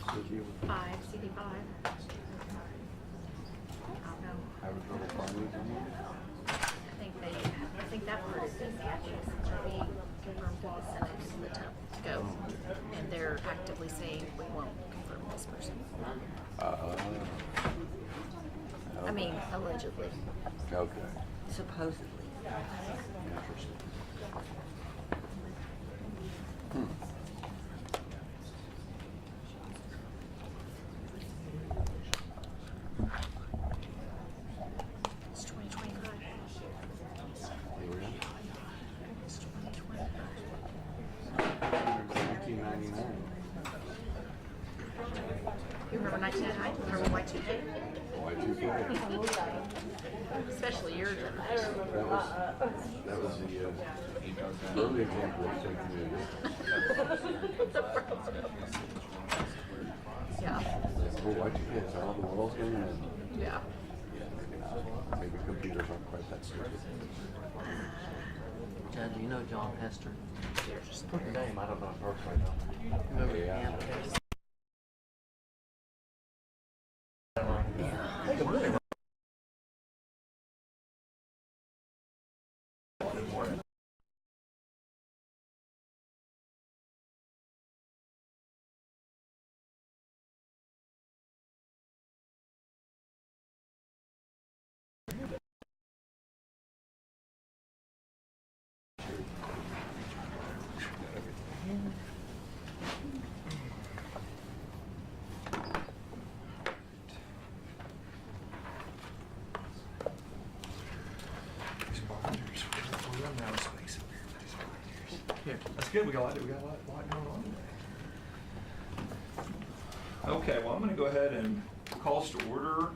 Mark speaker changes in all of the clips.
Speaker 1: 5, CD5. I don't know.
Speaker 2: Having trouble finding someone?
Speaker 1: I think that part is easy actually, since we're being confirmed through the Senate to the top to go. And they're actively saying we won't confirm this person. I mean, allegedly.
Speaker 2: Okay.
Speaker 1: Supposedly.
Speaker 2: Interesting.
Speaker 1: It's 2025.
Speaker 2: Here we are.
Speaker 1: It's 2025.
Speaker 2: 1999.
Speaker 1: You remember 1999? Remember Y2K?
Speaker 2: Y2K.
Speaker 1: Especially your generation.
Speaker 2: That was the early example of fake news.
Speaker 1: Yeah.
Speaker 2: Oh, Y2K, so all the world's going in.
Speaker 1: Yeah.
Speaker 2: Maybe computers aren't quite that stupid.
Speaker 3: Chad, do you know John Hester?
Speaker 2: Her name, I don't know personally though.
Speaker 3: Remember
Speaker 2: Yeah.
Speaker 3: Camp case? Here.
Speaker 4: That's good. We got a lot going on today. Okay, well, I'm going to go ahead and call us to order.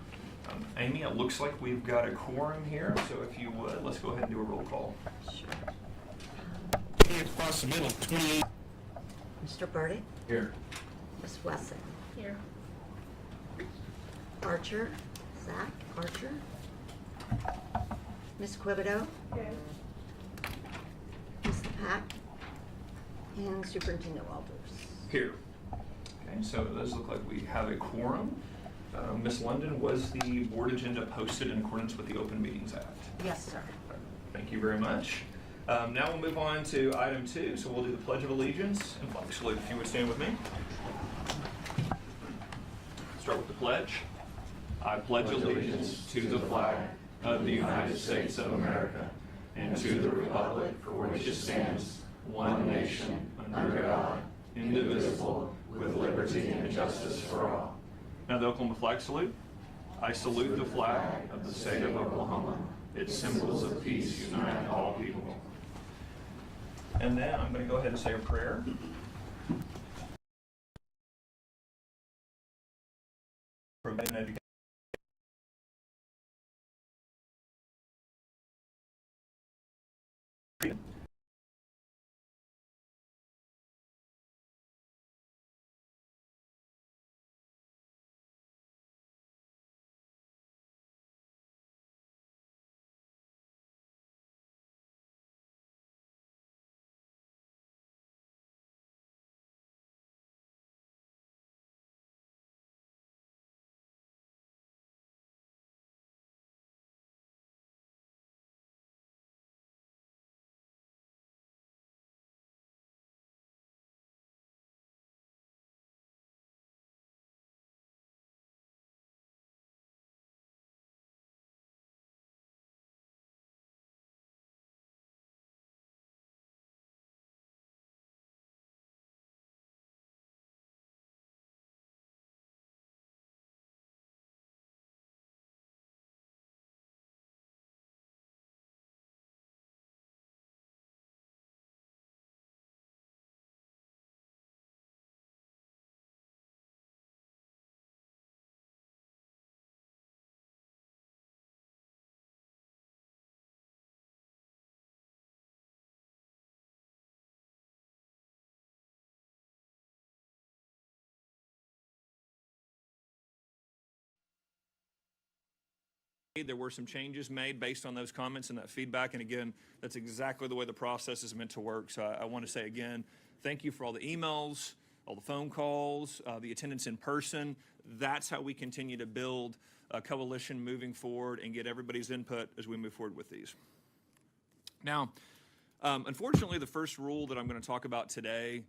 Speaker 4: Amy, it looks like we've got a quorum here, so if you would, let's go ahead and do a roll call.
Speaker 5: Across the middle, 28.
Speaker 6: Mr. Burdick,
Speaker 4: Here.
Speaker 6: Ms. Wesson,
Speaker 1: Here.
Speaker 6: Archer, Zach Archer, Ms. Quibido, Ms. Pack, and Superintendent Walters.
Speaker 4: Here. Okay, so it does look like we have a quorum. Ms. London, was the board agenda posted in accordance with the Open Meetings Act?
Speaker 6: Yes, sir.
Speaker 4: Thank you very much. Now we'll move on to item 2. So we'll do the Pledge of Allegiance and flag salute. If you would stand with me. Start with the pledge. I pledge allegiance to the flag of the United States of America and to the republic for which it stands, one nation, under God, indivisible, with liberty and justice for all. Now the Oklahoma flag salute. I salute the flag of the state of Oklahoma. Its symbols of peace unite all people. And then I'm going to go ahead and say a prayer. Providing education. There were some changes made based on those comments and that feedback, and again, that's exactly the way the process is meant to work. So I want to say again, thank you for all the emails,
Speaker 7: all the phone calls, the attendance in person. That's how we continue to build a coalition moving forward and get everybody's input as we move forward with these. Now, unfortunately, the first rule that I'm going to talk about today,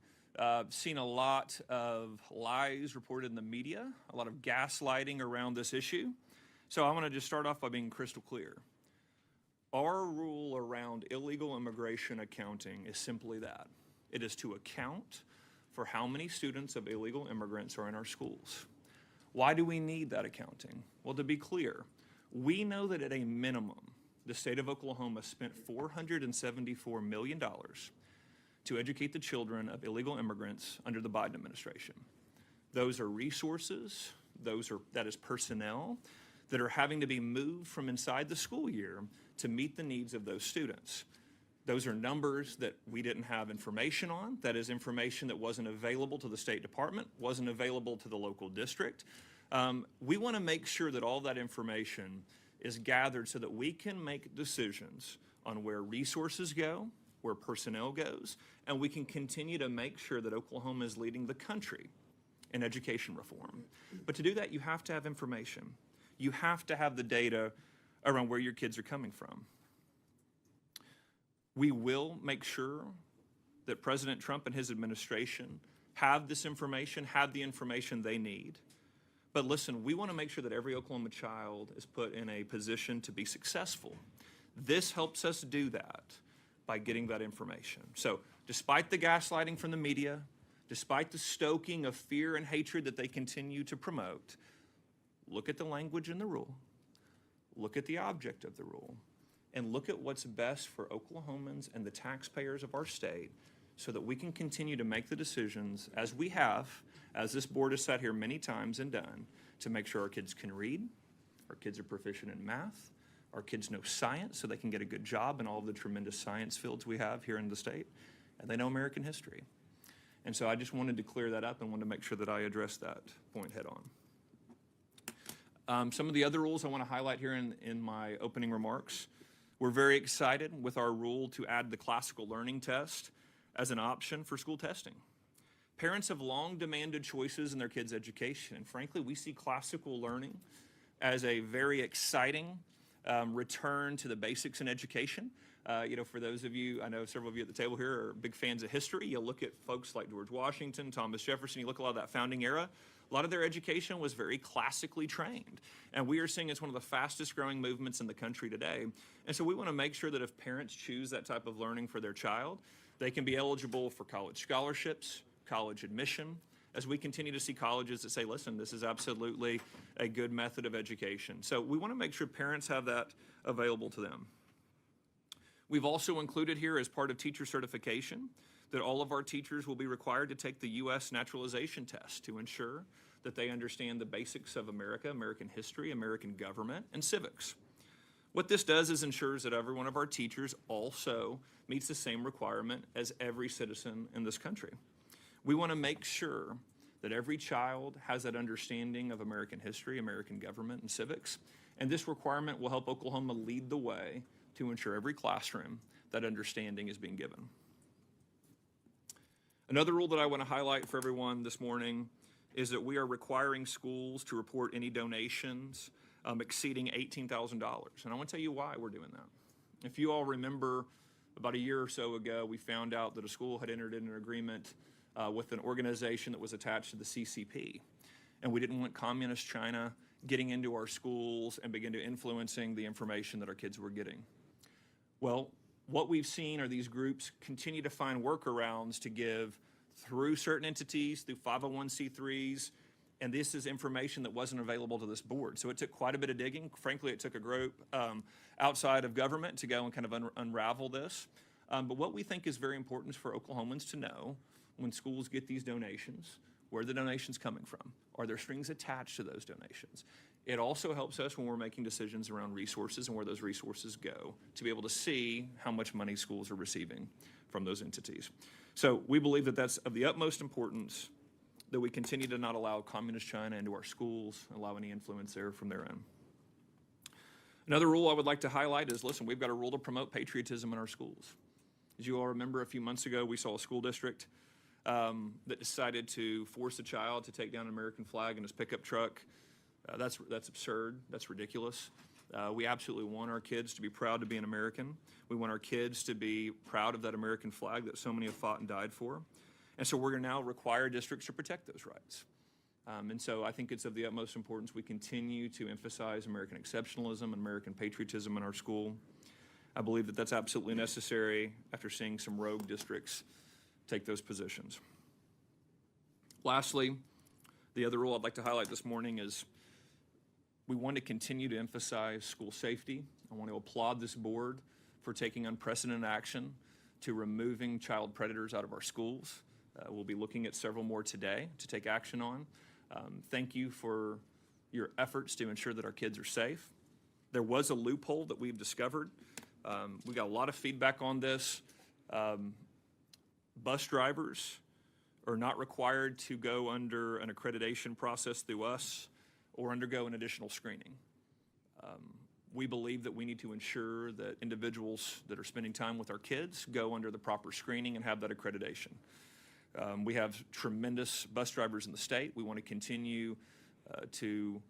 Speaker 7: seen a lot of lies reported in the media, a lot of gaslighting around this issue. So I want to just start off by being crystal clear. Our rule around illegal immigration accounting is simply that. It is to account for how many students of illegal immigrants are in our schools. Why do we need that accounting? Well, to be clear, we know that at a minimum, the state of Oklahoma spent $474 million to educate the children of illegal immigrants under the Biden administration. Those are resources, that is personnel that are having to be moved from inside the school year to meet the needs of those students. Those are numbers that we didn't have information on. That is information that wasn't available to the State Department, wasn't available to the local district. We want to make sure that all that information is gathered so that we can make decisions on where resources go, where personnel goes, and we can continue to make sure that Oklahoma is leading the country in education reform. But to do that, you have to have information. You have to have the data around where your kids are coming from. We will make sure that President Trump and his administration have this information, have the information they need. But listen, we want to make sure that every Oklahoma child is put in a position to be successful. This helps us do that by getting that information. So despite the gaslighting from the media, despite the stoking of fear and hatred that they continue to promote, look at the language in the rule, look at the object of the rule, and look at what's best for Oklahomans and the taxpayers of our state so that we can continue to make the decisions as we have, as this board has sat here many times and done, to make sure our kids can read, our kids are proficient in math, our kids know science so they can get a good job in all of the tremendous science fields we have here in the state, and they know American history. And so I just wanted to clear that up and wanted to make sure that I addressed that point head on. Some of the other rules I want to highlight here in my opening remarks. We're very excited with our rule to add the classical learning test as an option for school testing. Parents have long demanded choices in their kids' education, and frankly, we see classical learning as a very exciting return to the basics in education. For those of you, I know several of you at the table here are big fans of history. You look at folks like George Washington, Thomas Jefferson, you look at a lot of that founding era. A lot of their education was very classically trained. And we are seeing it's one of the fastest growing movements in the country today. And so we want to make sure that if parents choose that type of learning for their child, they can be eligible for college scholarships, college admission, as we continue to see colleges that say, listen, this is absolutely a good method of education. So we want to make sure parents have that available to them. We've also included here as part of teacher certification that all of our teachers will be required to take the U.S. naturalization test to ensure that they understand the basics of America, American history, American government, and civics. What this does is ensures that every one of our teachers also meets the same requirement as every citizen in this country. We want to make sure that every child has that understanding of American history, American government, and civics, and this requirement will help Oklahoma lead the way to ensure every classroom that understanding is being given. Another rule that I want to highlight for everyone this morning is that we are requiring schools to report any donations exceeding $18,000. And I want to tell you why we're doing that. If you all remember, about a year or so ago, we found out that a school had entered in an agreement with an organization that was attached to the CCP. And we didn't want communist China getting into our schools and begin to influencing the information that our kids were getting. Well, what we've seen are these groups continue to find workarounds to give through certain entities, through 501c3s, and this is information that wasn't available to this board. So it took quite a bit of digging. Frankly, it took a group outside of government to go and kind of unravel this. But what we think is very important for Oklahomans to know when schools get these donations, where are the donations coming from? Are there strings attached to those donations? It also helps us when we're making decisions around resources and where those resources go to be able to see how much money schools are receiving from those entities. So we believe that that's of the utmost importance that we continue to not allow communist China into our schools, allow any influence there from their end. Another rule I would like to highlight is, listen, we've got a rule to promote patriotism in our schools. As you all remember, a few months ago, we saw a school district that decided to force a child to take down an American flag in his pickup truck. That's absurd. That's ridiculous. We absolutely want our kids to be proud to be an American. We want our kids to be proud of that American flag that so many have fought and died for. And so we're going to now require districts to protect those rights. And so I think it's of the utmost importance we continue to emphasize American exceptionalism and American patriotism in our school. I believe that that's absolutely necessary after seeing some rogue districts take those positions. Lastly, the other rule I'd like to highlight this morning is we want to continue to emphasize school safety. I want to applaud this board for taking unprecedented action to removing child predators out of our schools. We'll be looking at several more today to take action on. Thank you for your efforts to ensure that our kids are safe. There was a loophole that we've discovered. We got a lot of feedback on this. Bus drivers are not required to go under an accreditation process through us or undergo an additional screening. We believe that we need to ensure that individuals that are spending time with our kids go under the proper screening and have that accreditation. We have tremendous bus drivers in the state. We want to continue to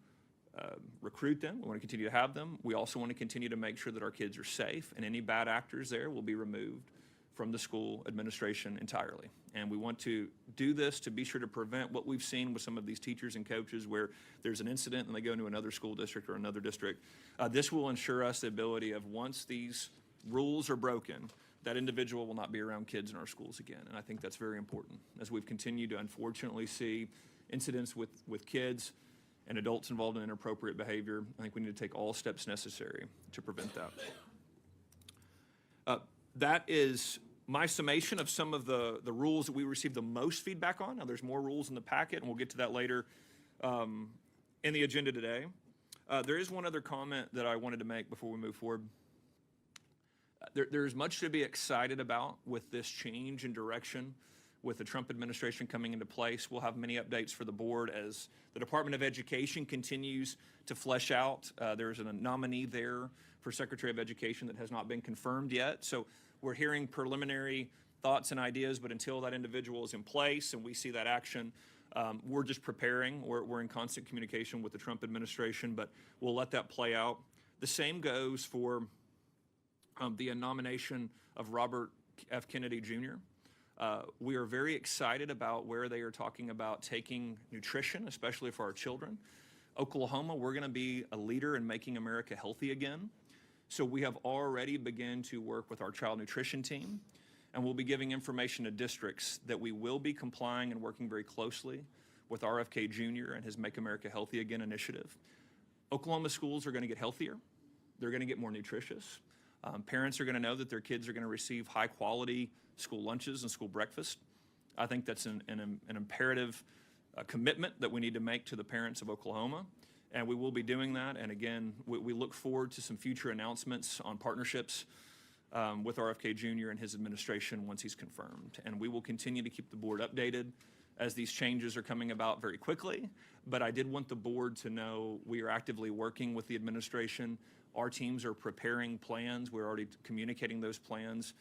Speaker 7: recruit them. We want to continue to have them. We also want to continue to make sure that our kids are safe, and any bad actors there will be removed from the school administration entirely. And we want to do this to be sure to prevent what we've seen with some of these teachers and coaches where there's an incident and they go into another school district or another district. This will ensure us the ability of, once these rules are broken, that individual will not be around kids in our schools again. And I think that's very important. As we've continued to unfortunately see incidents with kids and adults involved in inappropriate behavior, I think we need to take all steps necessary to prevent that. That is my summation of some of the rules that we received the most feedback on. Now, there's more rules in the packet, and we'll get to that later in the agenda today. There is one other comment that I wanted to make before we move forward. There's much to be excited about with this change in direction with the Trump administration coming into place. We'll have many updates for the board as the Department of Education continues to flesh out. There's a nominee there for Secretary of Education that has not been confirmed yet. So we're hearing preliminary thoughts and ideas, but until that individual is in place and we see that action, we're just preparing. We're in constant communication with the Trump administration, but we'll let that play out. The same goes for the nomination of Robert F. Kennedy Jr. We are very excited about where they are talking about taking nutrition, especially for our children. Oklahoma, we're going to be a leader in making America healthy again. So we have already begun to work with our child nutrition team, and we'll be giving information to districts that we will be complying and working very closely with RFK Jr. and his Make America Healthy Again initiative. Oklahoma schools are going to get healthier. They're going to get more nutritious. Parents are going to know that their kids are going to receive high-quality school lunches and school breakfast. I think that's an imperative commitment that we need to make to the parents of Oklahoma, and we will be doing that. And again, we look forward to some future announcements on partnerships with RFK Jr. and his administration once he's confirmed. And we will continue to keep the board updated as these changes are coming about very quickly. But I did want the board to know we are actively working with the administration. Our teams are preparing plans. We're already communicating those plans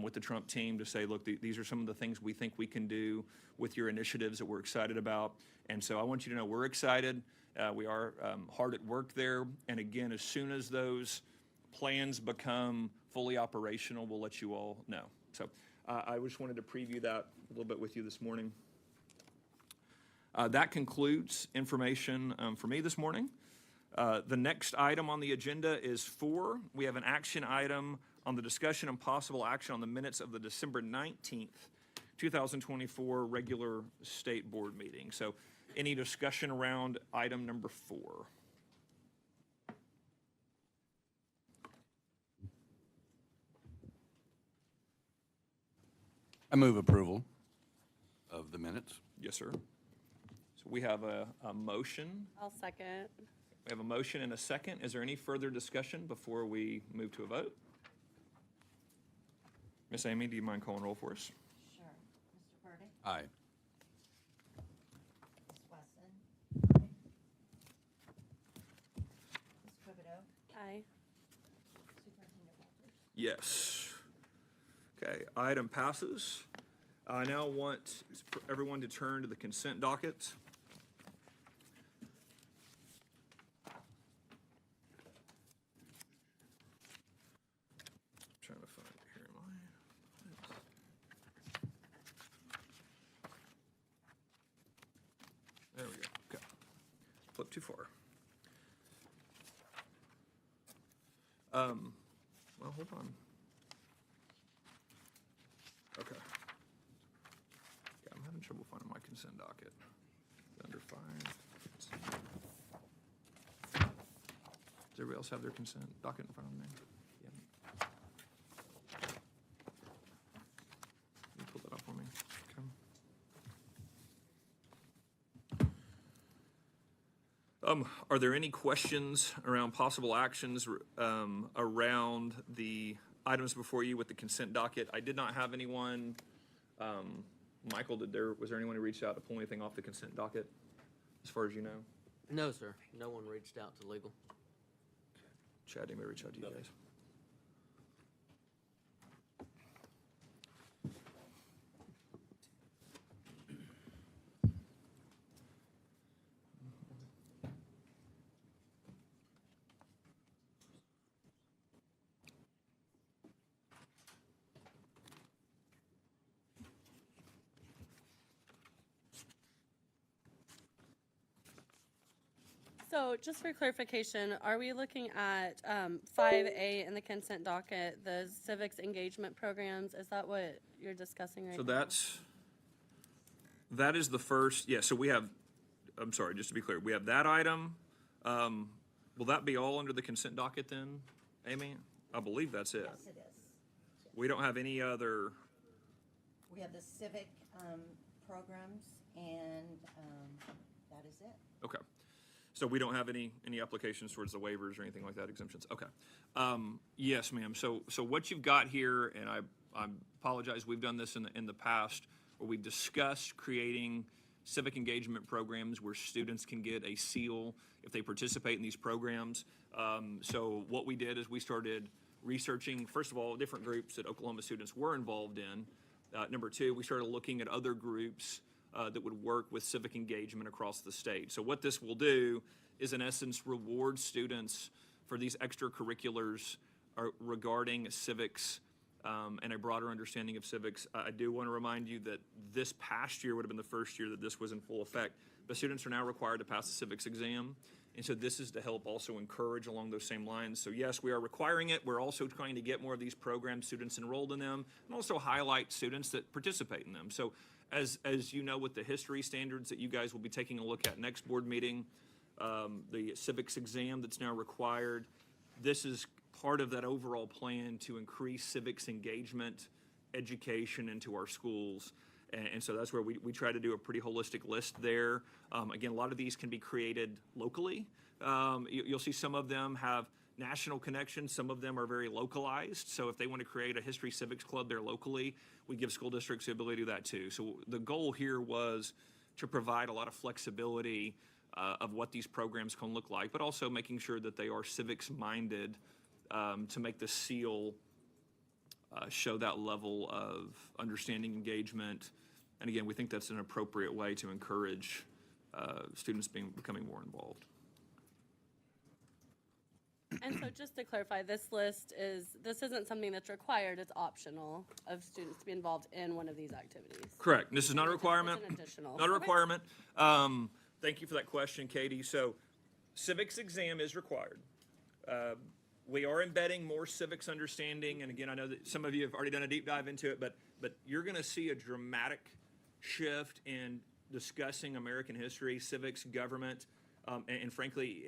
Speaker 7: with the Trump team to say, look, these are some of the things we think we can do with your initiatives that we're excited about. And so I want you to know we're excited. We are hard at work there. And again, as soon as those plans become fully operational, we'll let you all know. So I just wanted to preview that a little bit with you this morning. That concludes information for me this morning. The next item on the agenda is 4. We have an action item on the discussion and possible action on the minutes of the December 19th, 2024 regular state board meeting. So any discussion around item number 4?
Speaker 2: I move approval of the minutes.
Speaker 7: Yes, sir. So we have a motion.
Speaker 8: I'll second.
Speaker 7: We have a motion and a second. Is there any further discussion before we move to a vote? Miss Amy, do you mind calling roll for us?
Speaker 6: Sure. Mr. Burdick?
Speaker 2: Aye.
Speaker 6: Ms. Wesson? Ms. Thibodeau?
Speaker 8: Aye.
Speaker 6: Superintendent Walters?
Speaker 7: Yes. Okay, item passes. I now want everyone to turn to the consent docket. Trying to find it here in mine. There we go. Okay. Flip too far. Well, hold on. Okay. Yeah, I'm having trouble finding my consent docket. Under 5. Does everybody else have their consent docket in front of them? Yeah. Can you pull that up for me? Okay. Are there any questions around possible actions around the items before you with the consent docket? I did not have anyone. Michael, was there anyone who reached out to pull anything off the consent docket, as far as you know?
Speaker 3: No, sir. No one reached out to legal.
Speaker 7: Chad, anybody reach out to you guys?
Speaker 8: So just for clarification, are we looking at 5A in the consent docket, the civics engagement programs? Is that what you're discussing right
Speaker 7: So
Speaker 8: now?
Speaker 7: that is the first, yeah, so we have, I'm sorry, just to be clear, we have that item. Will that be all under the consent docket then, Amy? I believe that's it.
Speaker 6: Yes, it is.
Speaker 7: We don't have any other,
Speaker 6: We have the civic programs, and that is it.
Speaker 7: okay. So we don't have any applications towards the waivers or anything like that, exemptions? Okay. Yes, ma'am. So what you've got here, and I apologize, we've done this in the past, where we've discussed creating civic engagement programs where students can get a seal if they participate in these programs. So what we did is we started researching, first of all, different groups that Oklahoma students were involved in. Number 2, we started looking at other groups that would work with civic engagement across the state. So what this will do is, in essence, reward students for these extracurriculars regarding civics and a broader understanding of civics. I do want to remind you that this past year would have been the first year that this was in full effect, but students are now required to pass the civics exam. And so this is to help also encourage along those same lines. So yes, we are requiring it. We're also trying to get more of these programs, students enrolled in them, and also highlight students that participate in them. So as you know, with the history standards that you guys will be taking a look at next board meeting, the civics exam that's now required, this is part of that overall plan to increase civics engagement, education into our schools. And so that's where we try to do a pretty holistic list there. Again, a lot of these can be created locally. You'll see some of them have national connections. Some of them are very localized. So if they want to create a history civics club there locally, we give school districts the ability to do that too. So the goal here was to provide a lot of flexibility of what these programs can look like, but also making sure that they are civics minded to make the seal show that level of understanding, engagement. And again, we think that's an appropriate way to encourage students becoming more involved.
Speaker 8: And so just to clarify, this isn't something that's required, it's optional of students to be involved in one of these activities.
Speaker 7: Correct. This is not a requirement.
Speaker 8: It's an additional.
Speaker 7: Not a
Speaker 8: Okay.
Speaker 7: requirement. Thank you for that question, Katie. So civics exam is required. We are embedding more civics understanding, and again, I know that some of you have already done a deep dive into it, but you're going to see a dramatic shift in discussing American history, civics, government, and frankly,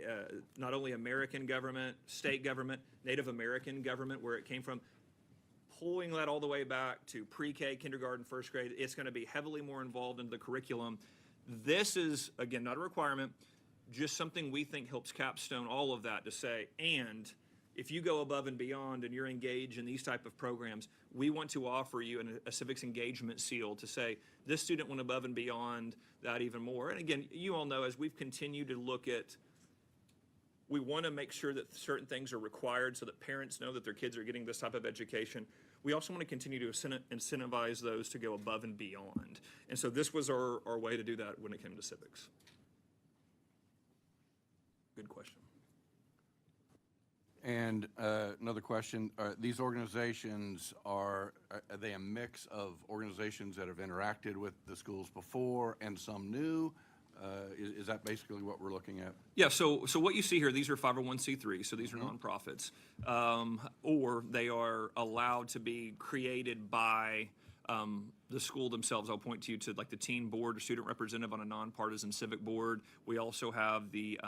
Speaker 7: not only American government, state government, Native American government, where it came from, pulling that all the way back to pre-K, kindergarten, first grade. It's going to be heavily more involved in the curriculum. This is, again, not a requirement, just something we think helps capstone all of that to say, and if you go above and beyond and you're engaged in these type of programs, we want to offer you a civics engagement seal to say this student went above and beyond that even more. And again, you all know, as we've continued to look at, we want to make sure that certain things are required so that parents know that their kids are getting this type of education. we also want to continue to incentivize those to go above and beyond. And so this was our way to do that when it came to civics. Good question.
Speaker 2: And another question, these organizations are they a mix of organizations that have interacted with the schools before and some new? Is that basically what we're looking at?
Speaker 7: Yeah, so what you see here, these are 501c3, so these are nonprofits, or they are allowed to be created by the school themselves. I'll point to you to like the teen board or student representative on a nonpartisan civic board. We also have the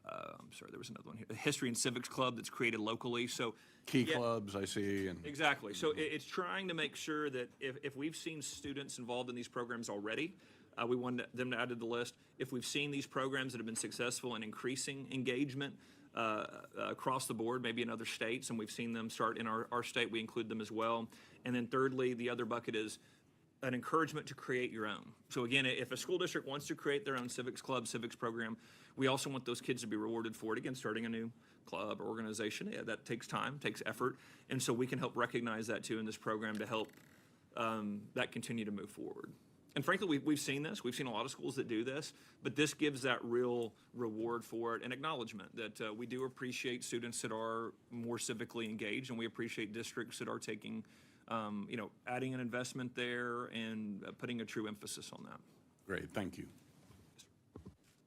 Speaker 7: I'm sorry, there was another one here. The History and Civics Club that's created locally. So
Speaker 2: Key clubs, I see. And
Speaker 7: exactly. So it's trying to make sure that if we've seen students involved in these programs already, we want them to add to the list. If we've seen these programs that have been successful in increasing engagement across the board, maybe in other states, and we've seen them start in our state, we include them as well. And then thirdly, the other bucket is an encouragement to create your own. So again, if a school district wants to create their own civics club, civics program, we also want those kids to be rewarded for it. Again, starting a new club or organization, that takes time, takes effort. And so we can help recognize that too in this program to help that continue to move forward. And frankly, we've seen this. We've seen a lot of schools that do this, but this gives that real reward for it and acknowledgement that we do appreciate students that are more civically engaged, and we appreciate districts that are taking, adding an investment there and putting a true emphasis on that.
Speaker 2: great, thank you.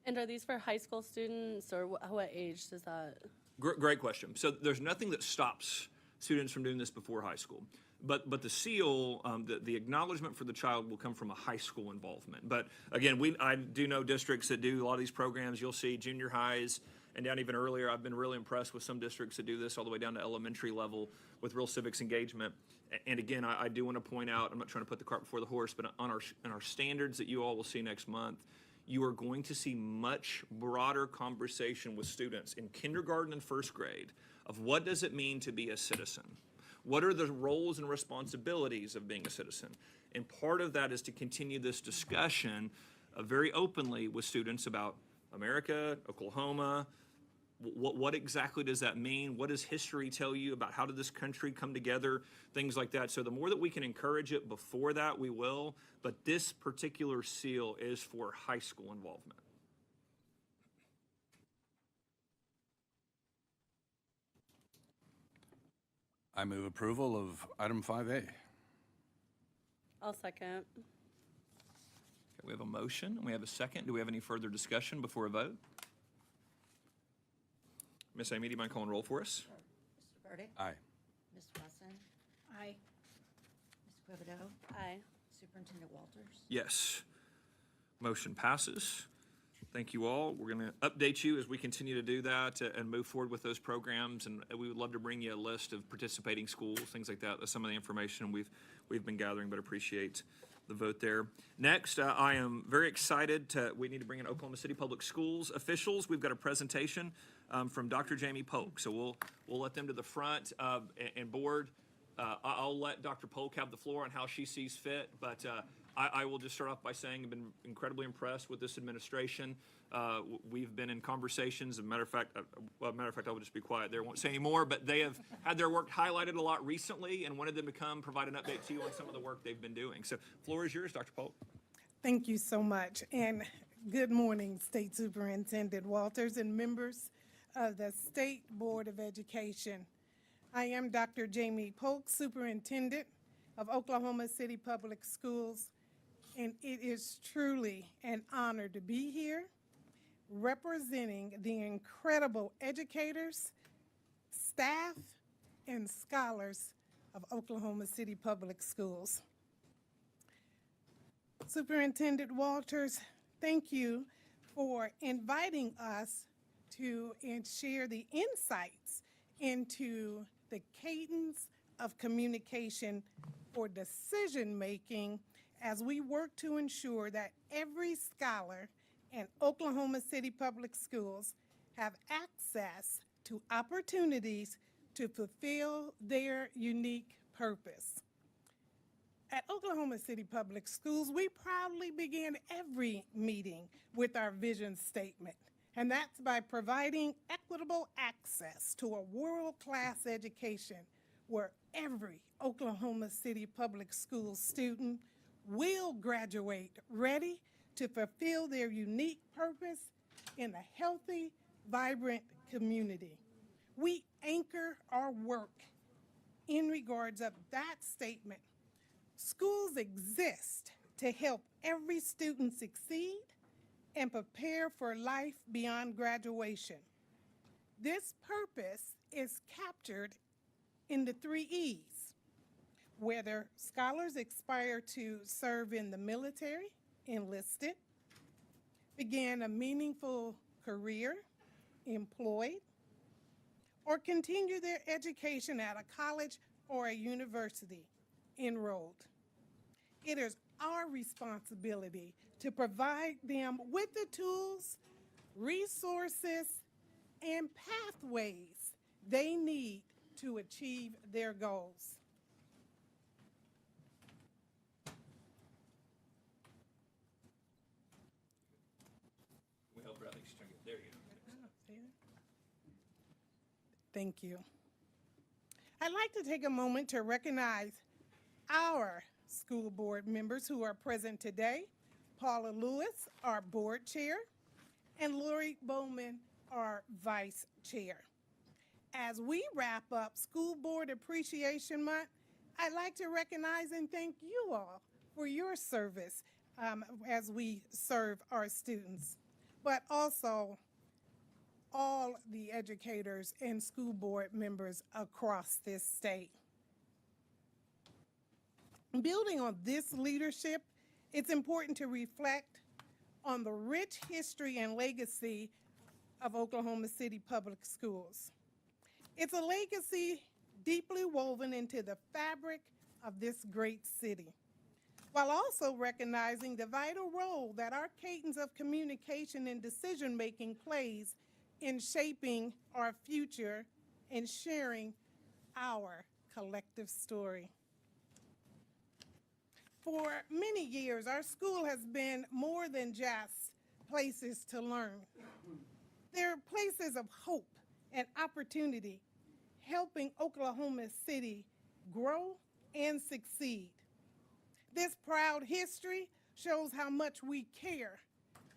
Speaker 8: And are these for high school students, or what age does that?
Speaker 7: Great question. So there's nothing that stops students from doing this before high school. But the seal, the acknowledgement for the child will come from a high school involvement. But again, I do know districts that do a lot of these programs. You'll see junior highs and down even earlier. I've been really impressed with some districts that do this all the way down to elementary level with real civics engagement. And again, I do want to point out, I'm not trying to put the cart before the horse, but on our standards that you all will see next month, you are going to see much broader conversation with students in kindergarten and first grade of what does it mean to be a citizen? What are the roles and responsibilities of being a citizen? And part of that is to continue this discussion very openly with students about America, Oklahoma. What exactly does that mean? What does history tell you about how did this country come together? Things like that. So the more that we can encourage it before that, we will. But this particular seal is for high school involvement.
Speaker 2: I move approval of item 5A.
Speaker 8: I'll second.
Speaker 7: Okay, we have a motion and we have a second. Do we have any further discussion before a vote? Ms. Amy, do you mind calling roll for us?
Speaker 6: Mr. Burdick?
Speaker 2: Aye.
Speaker 6: Ms. Wesson?
Speaker 1: Aye.
Speaker 6: Ms. Quibido?
Speaker 8: Aye.
Speaker 6: Superintendent Walters?
Speaker 7: Yes. Motion passes. Thank you all. We're going to update you as we continue to do that and move forward with those programs. And we would love to bring you a list of participating schools, things like that. That's some of the information we've been gathering, but appreciate the vote there. Next, I am very excited we need to bring in Oklahoma City Public Schools officials. We've got a presentation from Dr. Jamie Polk. So we'll let them to the front and board. I'll let Dr. Polk have the floor on how she sees fit, but I will just start off by saying I've been incredibly impressed with this administration. We've been in conversations. As a matter of fact, I will just be quiet there. I won't say any more, but they have had their work highlighted a lot recently and wanted them to come provide an update to you on some of the work they've been doing. So floor is yours, Dr. Polk.
Speaker 9: Thank you so much. And good morning, State Superintendent Walters and members of the State Board of Education. I am Dr. Jamie Polk, Superintendent of Oklahoma City Public Schools, and it is truly an honor to be here representing the incredible educators, staff, and scholars of Oklahoma City Public Schools. Superintendent Walters, thank you for inviting us to share the insights into the cadence of communication for decision-making as we work to ensure that every scholar in Oklahoma City Public Schools have access to opportunities to fulfill their unique purpose. At Oklahoma City Public Schools, we proudly begin every meeting with our vision statement, and that's by providing equitable access to a world-class education where every Oklahoma City Public Schools student will graduate ready to fulfill their unique purpose in a healthy, vibrant community. We anchor our work in regards of that statement. Schools exist to help every student succeed and prepare for life beyond graduation. This purpose is captured in the 3 E's, whether scholars aspire to serve in the military, enlisted, begin a meaningful career, employed, or continue their education at a college or a university, enrolled. It is our responsibility to provide them with the tools, resources, and pathways they need to achieve their goals.
Speaker 7: We help her, I think she's trying to get, there you go.
Speaker 9: Thank you. I'd like to take a moment to recognize our school board members who are present today. Paula Lewis, our board chair, and Lori Bowman, our vice chair. As we wrap up School Board Appreciation Month, I'd like to recognize and thank you all for your service as we serve our students, but also all the educators and school board members across this state. Building on this leadership, it's important to reflect on the rich history and legacy of Oklahoma City Public Schools. It's a legacy deeply woven into the fabric of this great city, while also recognizing the vital role that our cadence of communication and decision-making plays in shaping our future and sharing our collective story. For many years, our school has been more than just places to learn. They're places of hope and opportunity, helping Oklahoma City grow and succeed. This proud history shows how much we care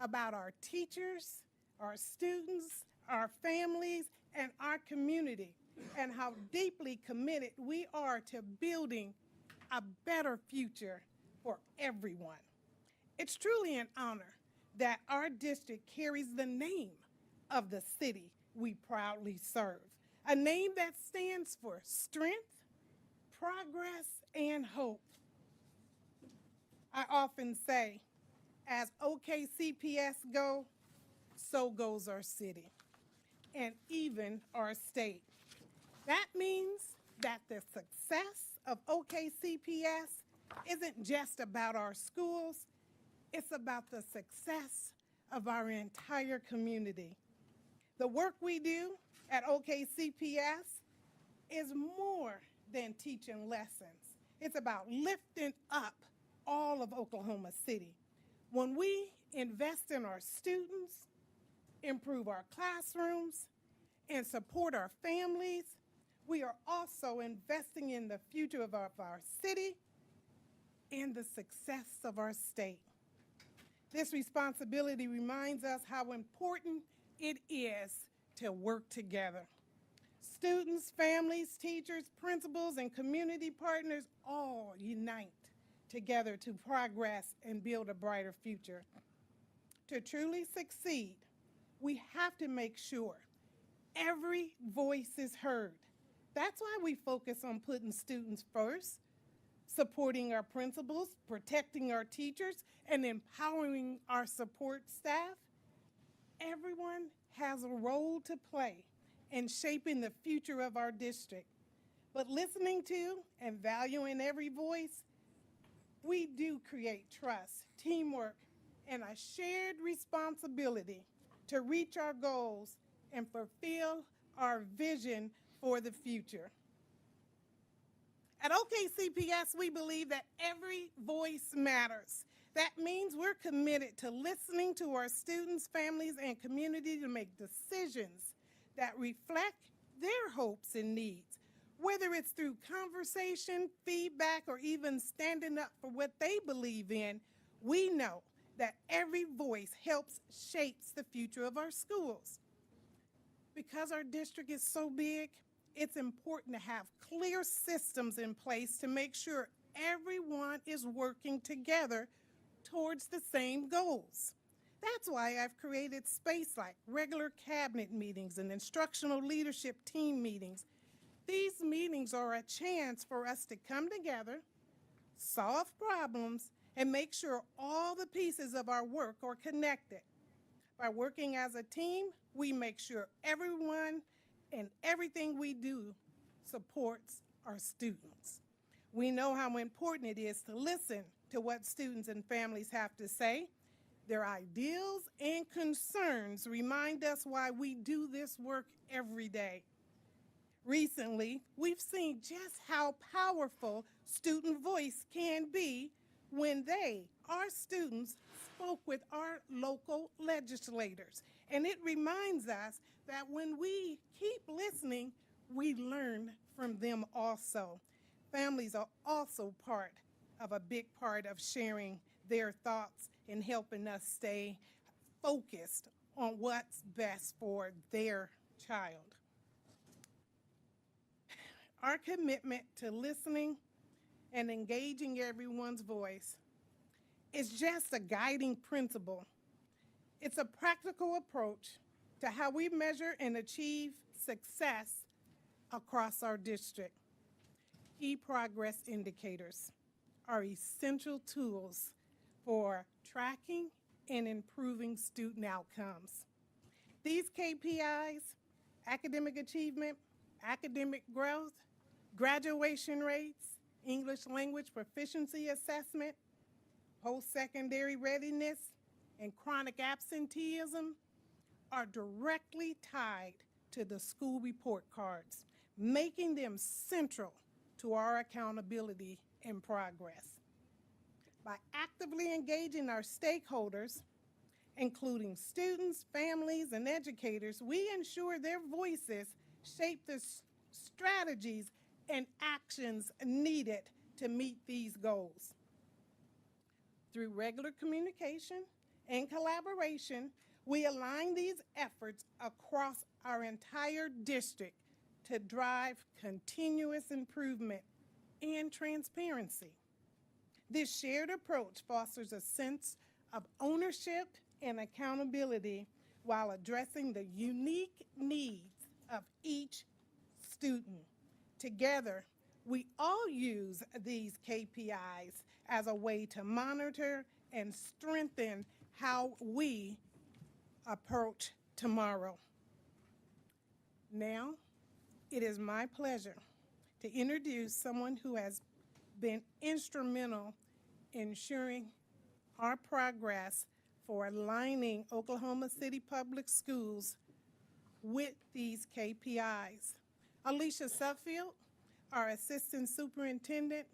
Speaker 9: about our teachers, our students, our families, and our community, and how deeply committed we are to building a better future for everyone. It's truly an honor that our district carries the name of the city we proudly serve, a name that stands for strength, progress, and hope. I often say, as OKCPS go, so goes our city, and even our state. That means that the success of OKCPS isn't just about our schools, it's about the success of our entire community. The work we do at OKCPS is more than teaching lessons. It's about lifting up all of Oklahoma City. When we invest in our students, improve our classrooms, and support our families, we are also investing in the future of our city and the success of our state. This responsibility reminds us how important it is to work together. Students, families, teachers, principals, and community partners all unite together to progress and build a brighter future. To truly succeed, we have to make sure every voice is heard. That's why we focus on putting students first, supporting our principals, protecting our teachers, and empowering our support staff. Everyone has a role to play in shaping the future of our district. But listening to and valuing every voice, we do create trust, teamwork, and a shared responsibility to reach our goals and fulfill our vision for the future. At OKCPS, we believe that every voice matters. That means we're committed to listening to our students, families, and community to make decisions that reflect their hopes and needs, Whether it's through conversation, feedback, or even standing up for what they believe in, we know that every voice helps shapes the future of our schools. Because our district is so big, it's important to have clear systems in place to make sure everyone is working together towards the same goals. That's why I've created space like regular cabinet meetings and instructional leadership team meetings. These meetings are a chance for us to come together, solve problems, and make sure all the pieces of our work are connected. By working as a team, we make sure everyone and everything we do supports our students. We know how important it is to listen to what students and families have to say. Their ideals and concerns remind us why we do this work every day. Recently, we've seen just how powerful student voice can be when they, our students, spoke with our local legislators. And it reminds us that when we keep listening, we learn from them also. Families are also a big part of sharing their thoughts and helping us stay focused on what's best for their child. Our commitment to listening and engaging everyone's voice is just a guiding principle. It's a practical approach to how we measure and achieve success across our district. Key progress indicators are essential tools for tracking and improving student outcomes. These KPIs, academic achievement, academic growth, graduation rates, English language proficiency assessment, post-secondary readiness, and chronic absenteeism are directly tied to the school report cards, making them central to our accountability and progress. By actively engaging our stakeholders, including students, families, and educators, we ensure their voices shape the strategies and actions needed to meet these goals. Through regular communication and collaboration, we align these efforts across our entire district to drive continuous improvement and transparency. This shared approach fosters a sense of ownership and accountability while addressing the unique needs of each student. Together, we all use these KPIs as a way to monitor and strengthen how we approach tomorrow. Now, it is my pleasure to introduce someone who has been instrumental in ensuring our progress for aligning Oklahoma City Public Schools with these KPIs. Alicia Suffield, our Assistant Superintendent,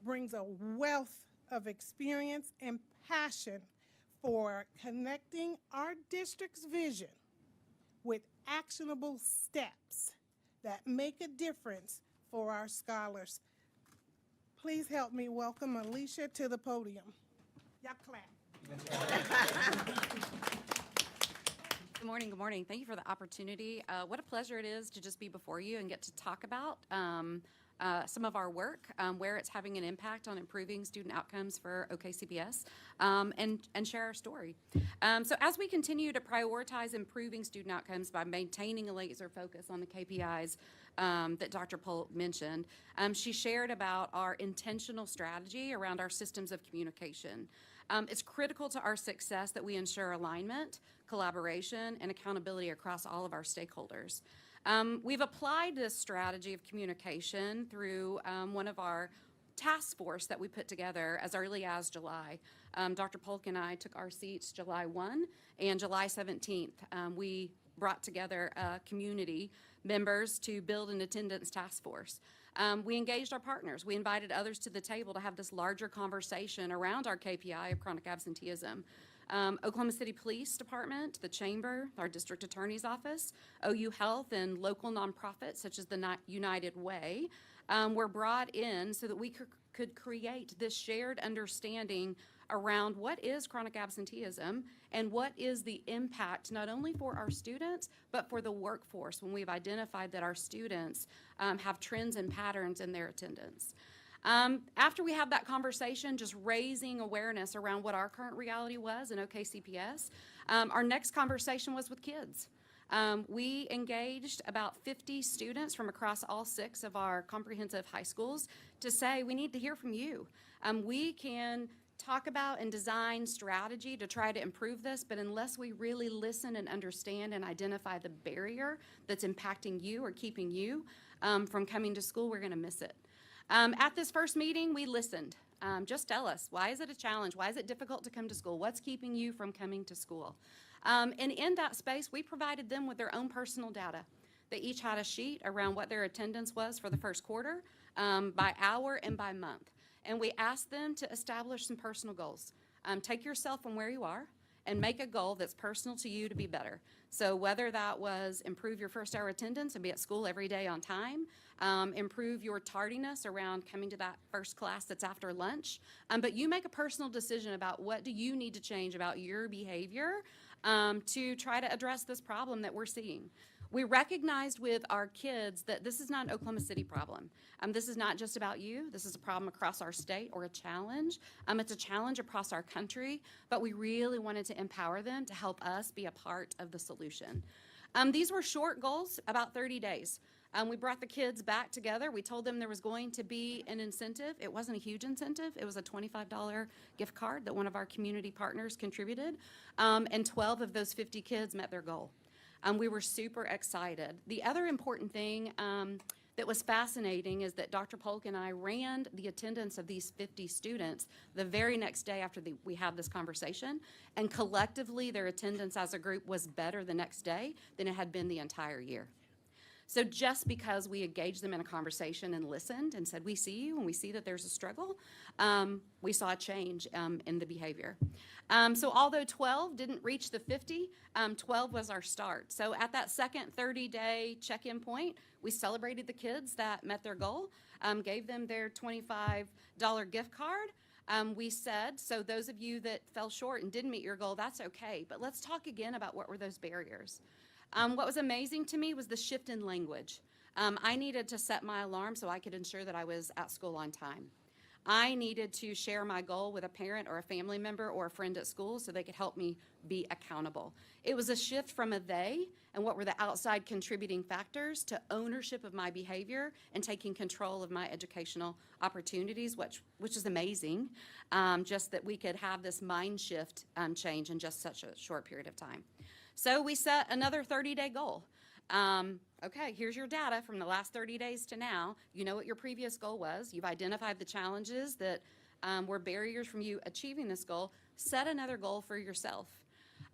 Speaker 9: brings a wealth of experience and passion for connecting our district's vision with actionable steps that make a difference for our scholars. Please help me welcome Alicia to the podium. Y'all clap.
Speaker 10: Good morning, good morning. Thank you for the opportunity. What a pleasure it is to just be before you and get to talk about some of our work, where it's having an impact on improving student outcomes for OKCPS, and share our story. So as we continue to prioritize improving student outcomes by maintaining a laser focus on the KPIs that Dr. Polk mentioned, she shared about our intentional strategy around our systems of communication. It's critical to our success that we ensure alignment, collaboration, and accountability across all of our stakeholders. We've applied this strategy of communication through one of our task force that we put together as early as July. Dr. Polk and I took our seats July 1 and July 17th. We brought together community members to build an attendance task force. We engaged our partners. We invited others to the table to have this larger conversation around our KPI of chronic absenteeism. Oklahoma City Police Department, the Chamber, our District Attorney's Office, OU Health, and local nonprofits such as the United Way were brought in so that we could create this shared understanding around what is chronic absenteeism and what is the impact not only for our students, but for the workforce when we've identified that our students have trends and patterns in their attendance. After we had that conversation, just raising awareness around what our current reality was in OKCPS, our next conversation was with kids. We engaged about 50 students from across all 6 of our comprehensive high schools to say, we need to hear from you. We can talk about and design strategy to try to improve this, but unless we really listen and understand and identify the barrier that's impacting you or keeping you from coming to school, we're going to miss it. At this first meeting, we listened. Just tell us, why is it a challenge? Why is it difficult to come to school? What's keeping you from coming to school? And in that space, we provided them with their own personal data. They each had a sheet around what their attendance was for the first quarter, by hour and by month. And we asked them to establish some personal goals. Take yourself from where you are and make a goal that's personal to you to be better. So whether that was improve your first hour attendance and be at school every day on time, improve your tardiness around coming to that first class that's after lunch, but you make a personal decision about what do you need to change about your behavior to try to address this problem that we're seeing. We recognized with our kids that this is not an Oklahoma City problem. This is not just about you. This is a problem across our state or a challenge. It's a challenge across our country, but we really wanted to empower them to help us be a part of the solution. These were short goals, about 30 days. We brought the kids back together. We told them there was going to be an incentive. It wasn't a huge incentive. It was a $25 gift card that one of our community partners contributed, and 12 of those 50 kids met their goal. We were super excited. The other important thing that was fascinating is that Dr. Polk and I ran the attendance of these 50 students the very next day after we had this conversation, and collectively their attendance as a group was better the next day than it had been the entire year. So just because we engaged them in a conversation and listened and said, we see you and we see that there's a struggle, we saw a change in the behavior. So although 12 didn't reach the 50, 12 was our start. So at that second 30-day check-in point, we celebrated the kids that met their goal, gave them their $25 gift card. We said, so those of you that fell short and didn't meet your goal, that's okay, but let's talk again about what were those barriers. What was amazing to me was the shift in language. I needed to set my alarm so I could ensure that I was at school on time. I needed to share my goal with a parent or a family member or a friend at school so they could help me be accountable. It was a shift from a they and what were the outside contributing factors to ownership of my behavior and taking control of my educational opportunities, which is amazing, just that we could have this mind shift change in just such a short period of time. So we set another 30-day goal. Okay, here's your data from the last 30 days to now. You know what your previous goal was. You've identified the challenges that were barriers from you achieving this goal. Set another goal for yourself.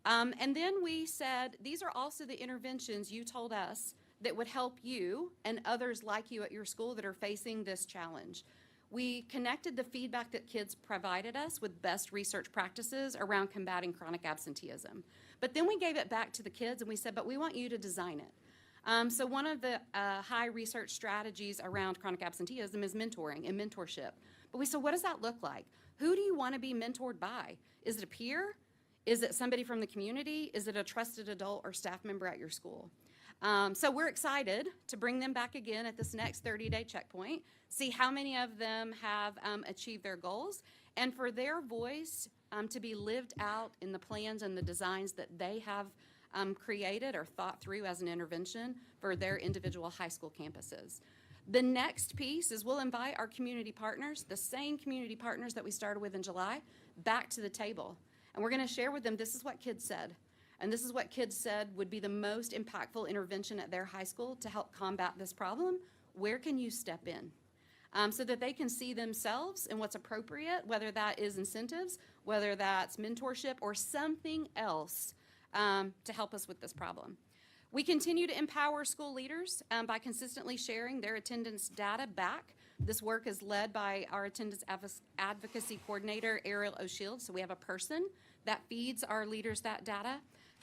Speaker 10: And then we said, these are also the interventions you told us that would help you and others like you at your school that are facing this challenge. We connected the feedback that kids provided us with best research practices around combating chronic absenteeism. But then we gave it back to the kids and we said, but we want you to design it. So one of the high research strategies around chronic absenteeism is mentoring and mentorship. But we said, what does that look like? Who do you want to be mentored by? Is it a peer? Is it somebody from the community? Is it a trusted adult or staff member at your school? So we're excited to bring them back again at this next 30-day checkpoint, see how many of them have achieved their goals, and for their voice to be lived out in the plans and the designs that they have created or thought through as an intervention for their individual high school campuses. The next piece is we'll invite our community partners, the same community partners that we started with in July, back to the table. And we're going to share with them, this is what kids said. And this is what kids said would be the most impactful intervention at their high school to help combat this problem. Where can you step in? So that they can see themselves and what's appropriate, whether that is incentives, whether that's mentorship, or something else to help us with this problem. We continue to empower school leaders by consistently sharing their attendance data back. This work is led by our attendance advocacy coordinator, Ariel O'Shield. So we have a person that feeds our leaders that data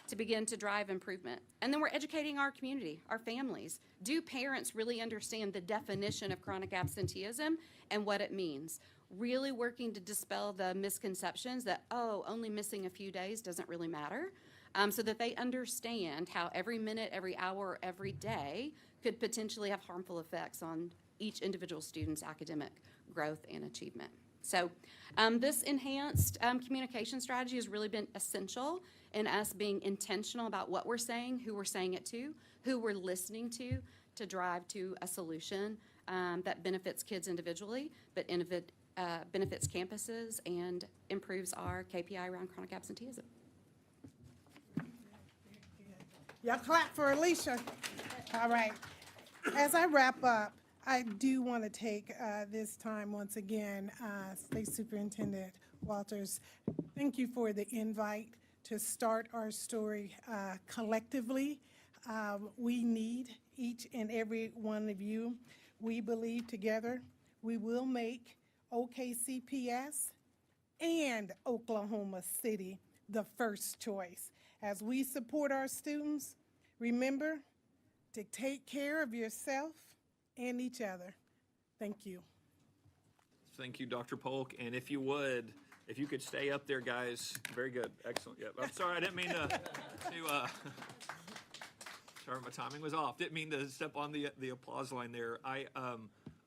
Speaker 10: to begin to drive improvement. And then we're educating our community, our families. Do parents really understand the definition of chronic absenteeism and what it means? Really working to dispel the misconceptions that, oh, only missing a few days doesn't really matter, so that they understand how every minute, every hour, every day could potentially have harmful effects on each individual student's academic growth and achievement. So this enhanced communication strategy has really been essential in us being intentional about what we're saying, who we're saying it to, who we're listening to drive to a solution that benefits kids individually, but benefits campuses and improves our KPI around chronic absenteeism.
Speaker 9: Y'all clap for Alicia. All right. As I wrap up, I do want to take this time once again, State Superintendent Walters, thank you for the invite to start our story collectively. We need each and every one of you. We believe together we will make OKCPS and Oklahoma City the first choice. As we support our students, remember to take care of yourself and each other. Thank you.
Speaker 7: Thank you, Dr. Polk. And if you would, if you could stay up there, guys. Very good. Excellent. Yep. I'm sorry, I didn't mean to sorry, my timing was off. Didn't mean to step on the applause line there. I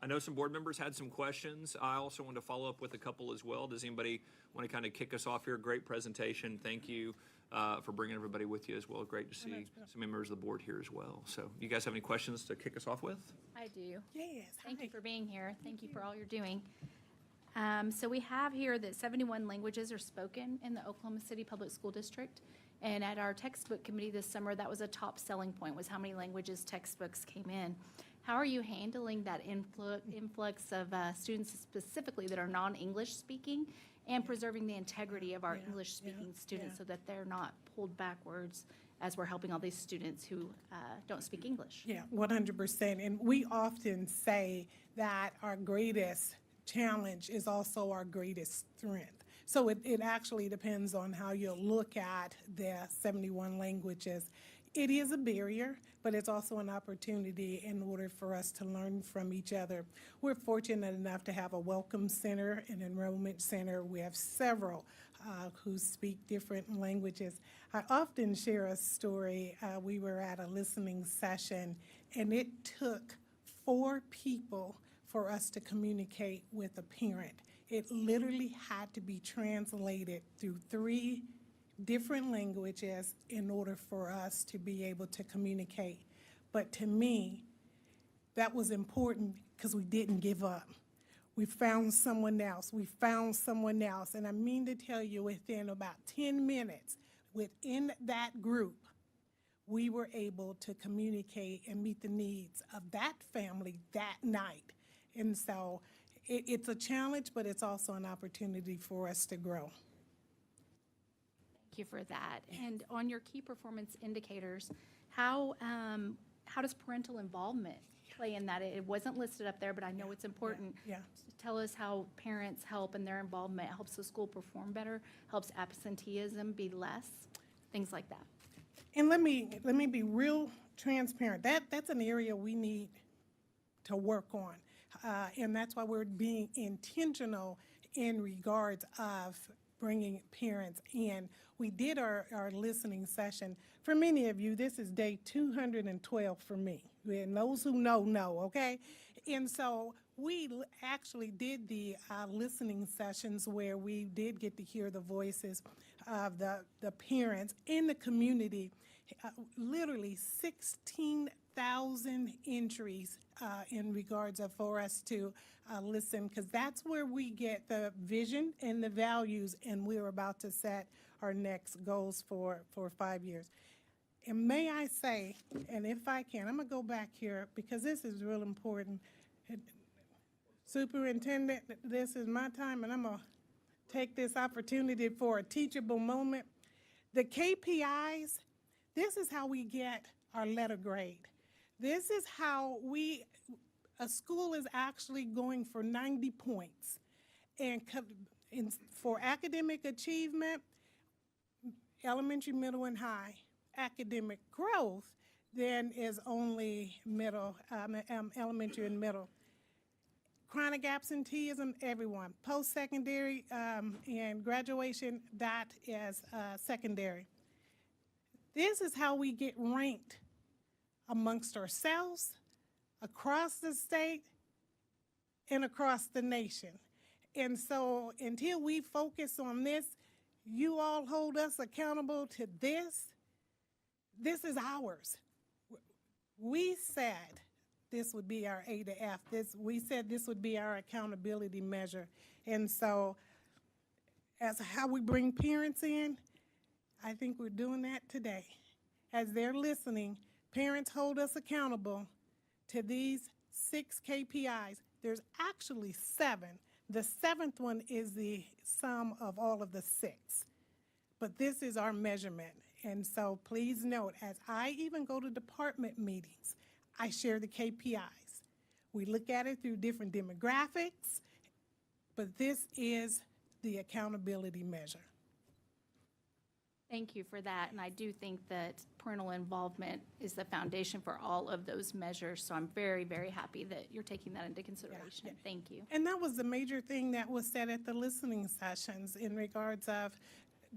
Speaker 7: know some board members had some questions. I also want to follow up with a couple as well. Does anybody want to kind of kick us off here? Great presentation. Thank you for bringing everybody with you as well. Great to see some members of the board here as well. So you guys have any questions to kick us off with?
Speaker 1: I do.
Speaker 9: Yes.
Speaker 1: Thank
Speaker 9: hi.
Speaker 1: you for being here. Thank you for all you're doing. So we have here that 71 languages are spoken in the Oklahoma City Public School District. And at our textbook committee this summer, that was a top selling point, was how many languages textbooks came in. How are you handling that influx of students specifically that are non-English speaking and preserving the integrity of our English speaking students so that they're not pulled backwards as we're helping all these students who don't speak English?
Speaker 9: Yeah, 100%. And we often say that our greatest challenge is also our greatest strength. So it actually depends on how you look at the 71 languages. It is a barrier, but it's also an opportunity in order for us to learn from each other. We're fortunate enough to have a welcome center, an enrollment center. We have several who speak different languages. I often share a story. We were at a listening session, and it took 4 people for us to communicate with a parent. It literally had to be translated through 3 different languages in order for us to be able to communicate. But to me, that was important because we didn't give up. We found someone else. We found someone else. And I mean to tell you, within about 10 minutes, within that group, we were able to communicate and meet the needs of that family that night. And so it's a challenge, but it's also an opportunity for us to grow.
Speaker 1: Thank you for that. And on your key performance indicators, how does parental involvement play in that? It wasn't listed up there, but I know it's important.
Speaker 9: Yeah.
Speaker 1: Tell us how parents help and their involvement helps the school perform better, helps absenteeism be less, things like that.
Speaker 9: And let me be real transparent. That's an area we need to work on. And that's why we're being intentional in regards of bringing parents in. We did our listening session. For many of you, this is day 212 for me. And those who know, okay? And so we actually did the listening sessions where we did get to hear the voices of the parents in the community. Literally 16,000 entries in regards of for us to listen, because that's where we get the vision and the values, and we're about to set our next goals for 5 years. And may I say, and if I can, I'm gonna go back here because this is real important. Superintendent, this is my time, and I'm gonna take this opportunity for a teachable moment. The KPIs, this is how we get our letter grade. This is how a school is actually going for 90 points. And for academic achievement, elementary, middle, and high academic growth, then is only elementary and middle. Chronic absenteeism, everyone. Post-secondary and graduation, that is secondary. This is how we get ranked amongst ourselves, across the state, and across the nation. And so until we focus on this, you all hold us accountable to this. This is ours. We said this would be our A to F. We said this would be our accountability measure. And so as how we bring parents in, I think we're doing that today. As they're listening, parents hold us accountable to these 6 KPIs. There's actually 7. The 7th one is the sum of all of the 6. But this is our measurement. And so please note, as I even go to department meetings, I share the KPIs. We look at it through different demographics, but this is the accountability measure.
Speaker 1: Thank you for that, and I do think that parental involvement is the foundation for all of those measures, so I'm very, very happy that you're taking that into consideration. Thank you.
Speaker 9: And that was the major thing that was said at the listening sessions in regards of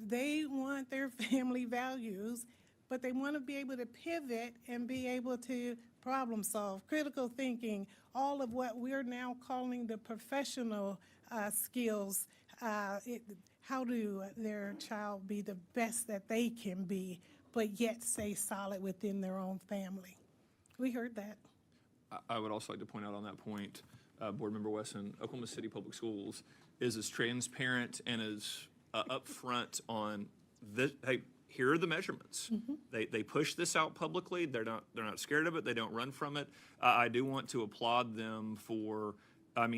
Speaker 9: they want their family values, but they want to be able to pivot and be able to problem solve, critical thinking, all of what we're now calling the professional skills. How do their child be the best that they can be, but yet stay solid within their own family? We heard that.
Speaker 7: I would also like to point out on that point, Board Member Wesson, Oklahoma City Public Schools is as transparent and as upfront on this. Hey, here are the measurements. They push this out publicly. They're not scared of it. They don't run from it. I do want to applaud them for,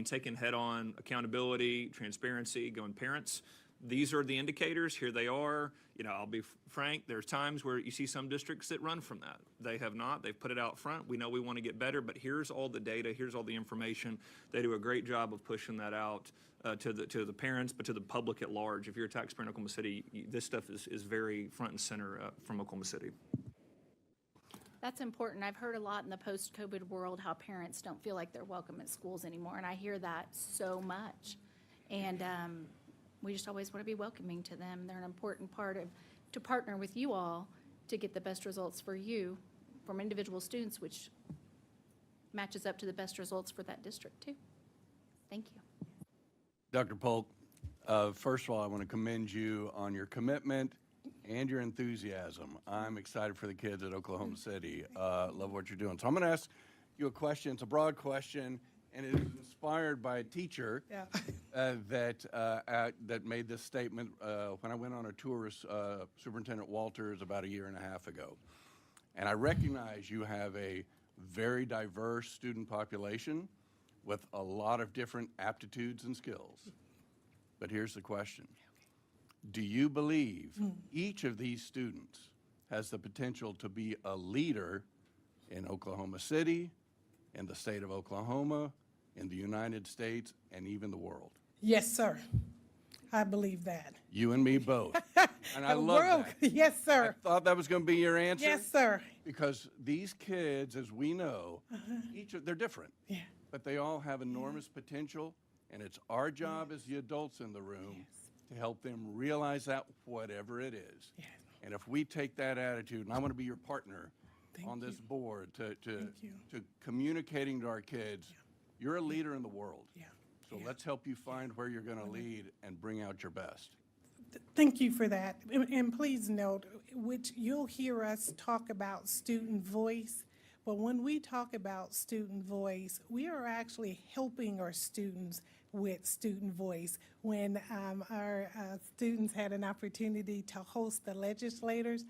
Speaker 7: taking head-on accountability, transparency, going parents. These are the indicators. Here they are. I'll be frank. There's times where you see some districts that run from that. They have not. They've put it out front. We know we want to get better, but here's all the data. Here's all the information. They do a great job of pushing that out to the parents, but to the public at large. If you're a taxpayer in Oklahoma City, this stuff is very front and center from Oklahoma City.
Speaker 1: That's important. I've heard a lot in the post-COVID world how parents don't feel like they're welcome at schools anymore, and I hear that so much. And we just always want to be welcoming to them. They're an important part to partner with you all to get the best results for you from individual students, which matches up to the best results for that district too. Thank you.
Speaker 2: Dr. Polk, first of all, I want to commend you on your commitment and your enthusiasm. I'm excited for the kids at Oklahoma City. Love what you're doing. So I'm going to ask you a question. It's a broad question, and it is inspired by a teacher that made this statement when I went on a tour with Superintendent Walters about a year and a half ago. And I recognize you have a very diverse student population with a lot of different aptitudes and skills. But here's the question. Do you believe each of these students has the potential to be a leader in Oklahoma City, in the state of Oklahoma, in the United States, and even the world?
Speaker 9: Yes, sir. I believe that.
Speaker 2: You and me both. And I love that.
Speaker 9: Yes, sir.
Speaker 2: I thought that was going to be your answer.
Speaker 9: Yes, sir.
Speaker 2: Because these kids, as we know, they're different.
Speaker 9: Yeah.
Speaker 2: But they all have enormous potential, and it's our job as the adults in the room to help them realize that, whatever it is.
Speaker 9: Yes.
Speaker 2: And if we take that attitude, and I want to be your partner on this
Speaker 9: you.
Speaker 2: board to
Speaker 9: you.
Speaker 2: communicating to our kids, you're a leader in the world.
Speaker 9: Yeah.
Speaker 2: So let's help you find where you're going to lead and bring out your best.
Speaker 9: Thank you for that. And please note, which you'll hear us talk about student voice, but when we talk about student voice, we are actually helping our students with student voice. When our students had an opportunity to host the legislators,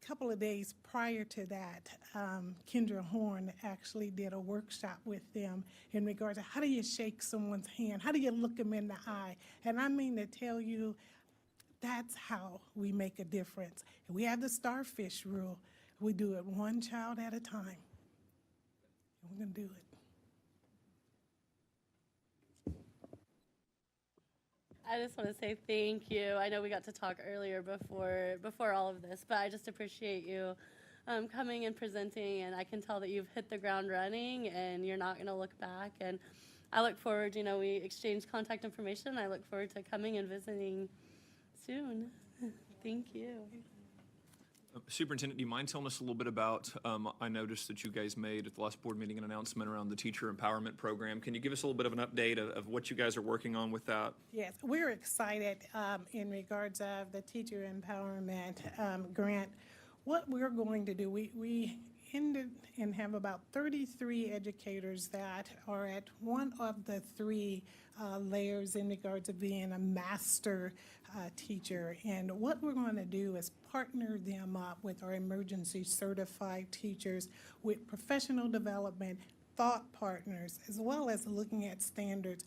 Speaker 9: a couple of days prior to that, Kendra Horn actually did a workshop with them in regards to how do you shake someone's hand? How do you look them in the eye? And I mean to tell you, that's how we make a difference. And we have the starfish rule. We do it one child at a time. We're going to do it.
Speaker 8: I just want to say thank you. I know we got to talk earlier before all of this, but I just appreciate you coming and presenting, and I can tell that you've hit the ground running and you're not going to look back. And I look forward, we exchanged contact information. I look forward to coming and visiting soon. Thank you.
Speaker 7: Superintendent, do you mind telling us a little bit about, I noticed that you guys made at the last board meeting an announcement around the teacher empowerment program. Can you give us a little bit of an update of what you guys are working on with that?
Speaker 9: Yes, we're excited in regards of the teacher empowerment grant. What we're going to do, we ended and have about 33 educators that are at one of the three layers in regards of being a master teacher. And what we're going to do is partner them up with our emergency certified teachers with professional development, thought partners, as well as looking at standards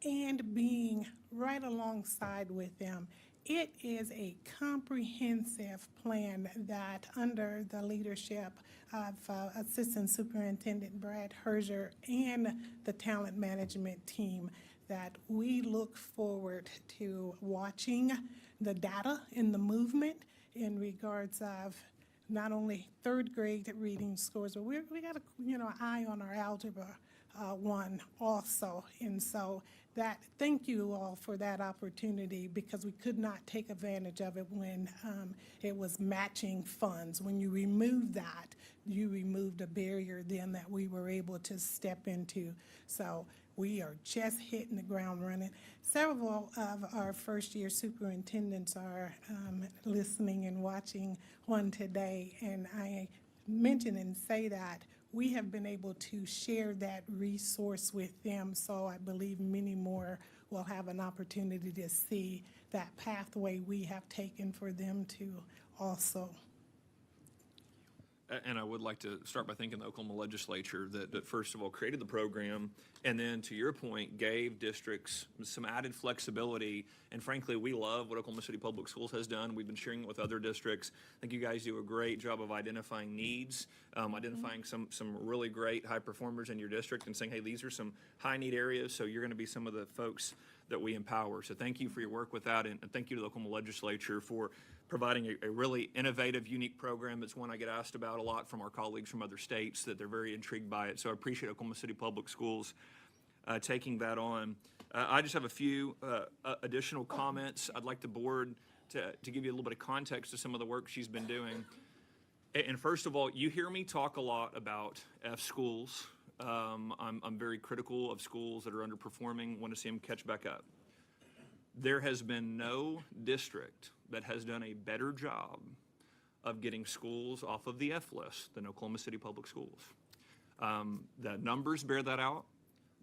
Speaker 9: and being right alongside with them. It is a comprehensive plan that, under the leadership of Assistant Superintendent Brad Herzer and the talent management team, that we look forward to watching the data and the movement in regards of not only third grade reading scores, but we got an eye on our Algebra 1 also. And so thank you all for that opportunity, because we could not take advantage of it when it was matching funds. When you remove that, you removed a barrier then that we were able to step into. So we are just hitting the ground running. Several of our first-year superintendents are listening and watching one today, and I mention and say that we have been able to share that resource with them, so I believe many more will have an opportunity to see that pathway we have taken for them to also.
Speaker 7: And I would like to start by thanking the Oklahoma legislature that first of all created the program, and then, to your point, gave districts some added flexibility. And frankly, we love what Oklahoma City Public Schools has done. We've been sharing it with other districts. I think you guys do a great job of identifying needs, identifying some really great high performers in your district and saying, hey, these are some high need areas, so you're going to be some of the folks that we empower. So thank you for your work with that, and thank you to the Oklahoma legislature for providing a really innovative, unique program. It's one I get asked about a lot from our colleagues from other states, that they're very intrigued by it. So I appreciate Oklahoma City Public Schools taking that on. I just have a few additional comments. I'd like the board to give you a little bit of context to some of the work she's been doing. And first of all, you hear me talk a lot about F schools. I'm very critical of schools that are underperforming, want to see them catch back up. There has been no district that has done a better job of getting schools off of the F list than Oklahoma City Public Schools. The numbers bear that out.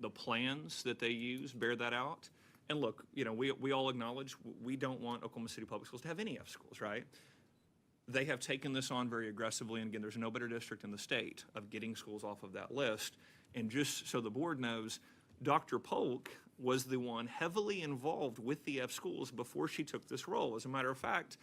Speaker 7: The plans that they use bear that out. And look, we all acknowledge we don't want Oklahoma City Public Schools to have any F schools, right? They have taken this on very aggressively, and again, there's no better district in the state of getting schools off of that list. And just so the board knows, Dr. Polk was the one heavily involved with the F schools before she took this role. As a matter of fact,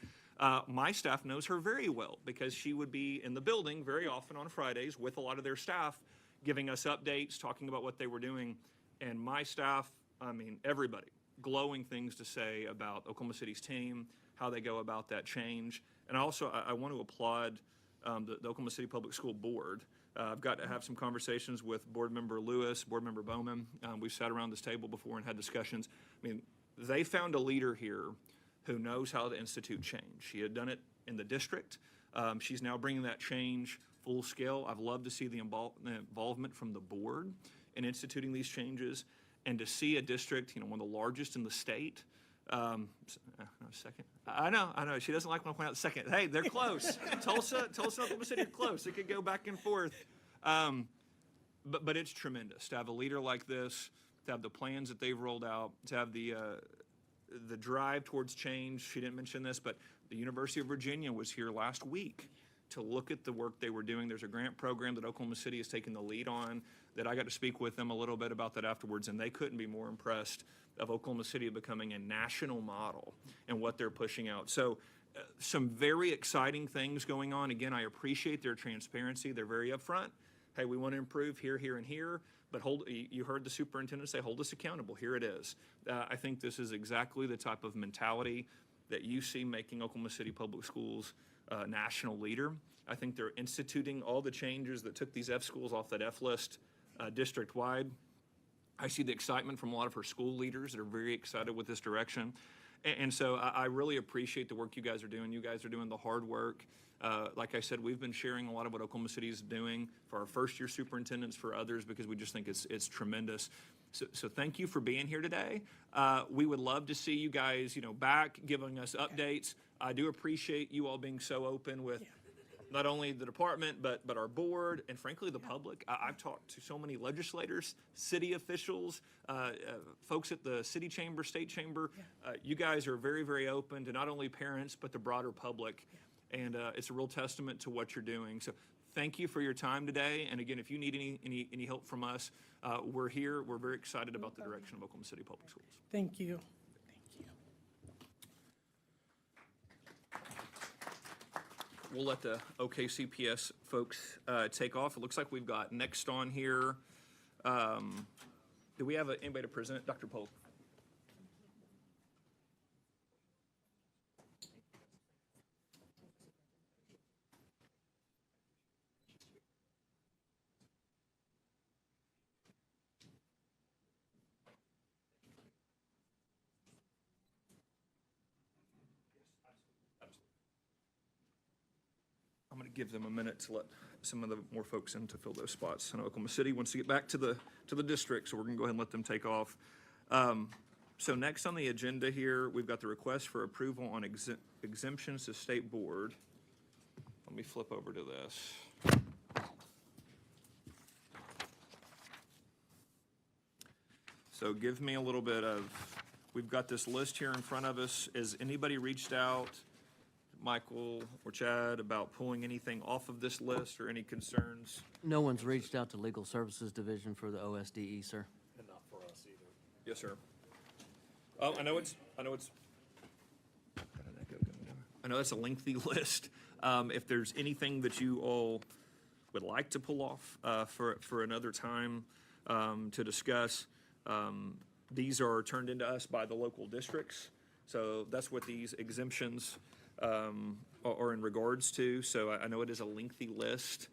Speaker 7: my staff knows her very well, because she would be in the building very often on Fridays with a lot of their staff, giving us updates, talking about what they were doing. And my staff, everybody, glowing things to say about Oklahoma City's team, how they go about that change. And also, I want to applaud the Oklahoma City Public School Board. I've got to have some conversations with Board Member Lewis, Board Member Bowman. We've sat around this table before and had discussions. They found a leader here who knows how to institute change. She had done it in the district. She's now bringing that change full scale. I've loved to see the involvement from the board in instituting these changes, and to see a district, one of the largest in the state. Second. I know. She doesn't like when I point out the second. Hey, they're close. Tulsa, Oklahoma City are close. It could go back and forth. But it's tremendous to have a leader like this, to have the plans that they've rolled out, to have the drive towards change. She didn't mention this, but the University of Virginia was here last week to look at the work they were doing. There's a grant program that Oklahoma City has taken the lead on, that I got to speak with them a little bit about that afterwards, and they couldn't be more impressed of Oklahoma City becoming a national model and what they're pushing out. So some very exciting things going on. Again, I appreciate their transparency. They're very upfront. Hey, we want to improve here, here, and here, But you heard the superintendent say, hold us accountable. Here it is. I think this is exactly the type of mentality that you see making Oklahoma City Public Schools a national leader. I think they're instituting all the changes that took these F schools off that F list district-wide. I see the excitement from a lot of her school leaders that are very excited with this direction. And so I really appreciate the work you guys are doing. You guys are doing the hard work. Like I said, we've been sharing a lot of what Oklahoma City is doing for our first-year superintendents, for others, because we just think it's tremendous. So thank you for being here today. We would love to see you guys, back giving us updates. I do appreciate you all being so open with not only the department, but our board, and frankly, the public. I've talked to so many legislators, city officials, folks at the city chamber, state chamber. You guys are very, very open to not only parents, but the broader public. And it's a real testament to what you're doing. So thank you for your time today. And again, if you need any help from us, we're here. We're very excited about the direction of Oklahoma City Public Schools.
Speaker 9: Thank you.
Speaker 7: We'll let the OKCPS folks take off. It looks like we've got next on here. Do we have anybody to present? Dr. Polk. I'm going to give them a minute to let some of the more folks in to fill those spots. I know Oklahoma City wants to get back to the district, so we're going to go ahead and let them take off. So next on the agenda here, we've got the request for approval on exemptions to state board. Let me flip over to this. So give me a little bit of, we've got this list here in front of us. Has anybody reached out, Michael or Chad, about pulling anything off of this list or any concerns?
Speaker 3: No one's reached out to Legal Services Division for the OSDE, sir.
Speaker 5: And not for us either.
Speaker 7: Yes, sir. I know it's a lengthy list. If there's anything that you all would like to pull off for another time to discuss, these are turned into us by the local districts. So that's what these exemptions are in regards to. So I know it is a lengthy list.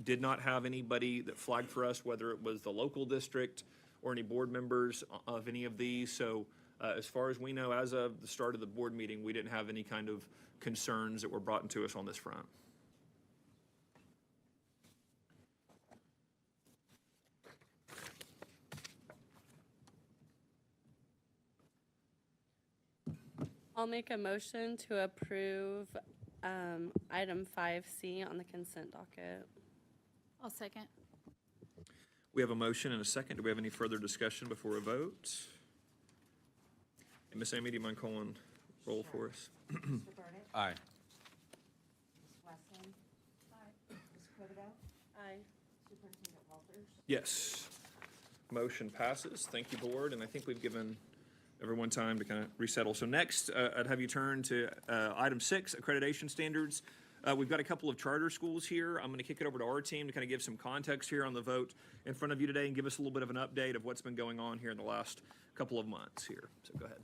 Speaker 7: Did not have anybody that flagged for us, whether it was the local district or any board members of any of these. So as far as we know, as of the start of the board meeting, we didn't have any kind of concerns that were brought into us on this front.
Speaker 8: I'll make a motion to approve item 5C on the consent docket.
Speaker 1: I'll second.
Speaker 7: We have a motion and a second. Do we have any further discussion before a vote? And Ms. Amy, do you mind calling roll for us?
Speaker 6: Mr. Burdick.
Speaker 2: Aye.
Speaker 6: Ms. Wesson. Aye. Ms. Quivital.
Speaker 8: Aye.
Speaker 6: Superintendent Walters.
Speaker 7: Yes. Motion passes. Thank you, board. And I think we've given everyone time to kind of resettle. So next, I'd have you turn to item 6, accreditation standards. We've got a couple of charter schools here. I'm going to kick it over to our team to kind of give some context here on the vote in front of you today and give us a little bit of an update of what's been going on here in the last couple of months here. So go ahead.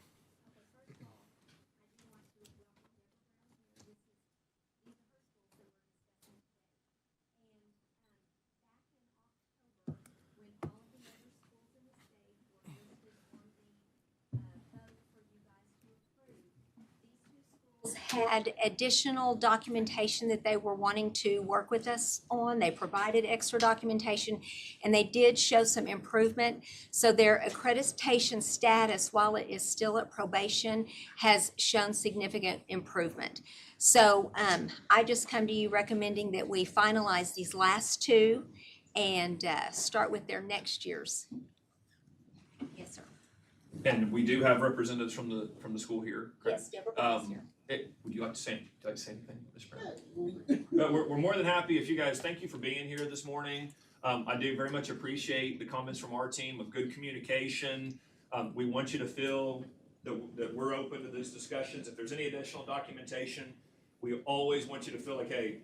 Speaker 11: Had additional documentation that they were wanting to work with us on. They provided extra documentation, and they did show some improvement. So their accreditation status, while it is still at probation, has shown significant improvement. So I just come to you recommending that we finalize these last two and start with their next year's. Yes, sir.
Speaker 7: And we do have representatives from the school here, correct?
Speaker 11: Yes, Deborah is here.
Speaker 7: Would you like to say anything, Mr. Brown? We're more than happy if you guys, thank you for being here this morning. I do very much appreciate the comments from our team of good communication. We want you to feel that we're open to these discussions. If there's any additional documentation, we always want you to feel like, hey,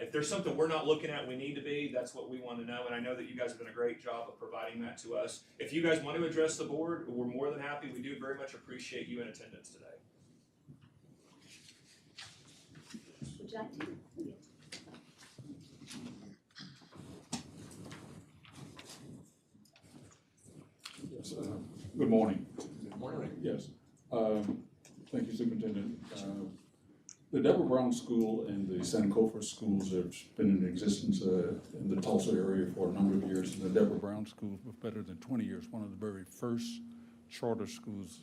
Speaker 7: if there's something we're not looking at, we need to be, that's what we want to know. And I know that you guys have done a great job of providing that to us. If you guys want to address the board, we're more than happy. We do very much appreciate you in attendance today.
Speaker 11: Would you like to?
Speaker 12: Yes, good morning. Good morning. Yes, thank you, Superintendent. The Deborah Brown School and the Sankofa schools have been in existence in the Tulsa area for a number of years. And the Deborah Brown School was better than 20 years, one of the very first charter schools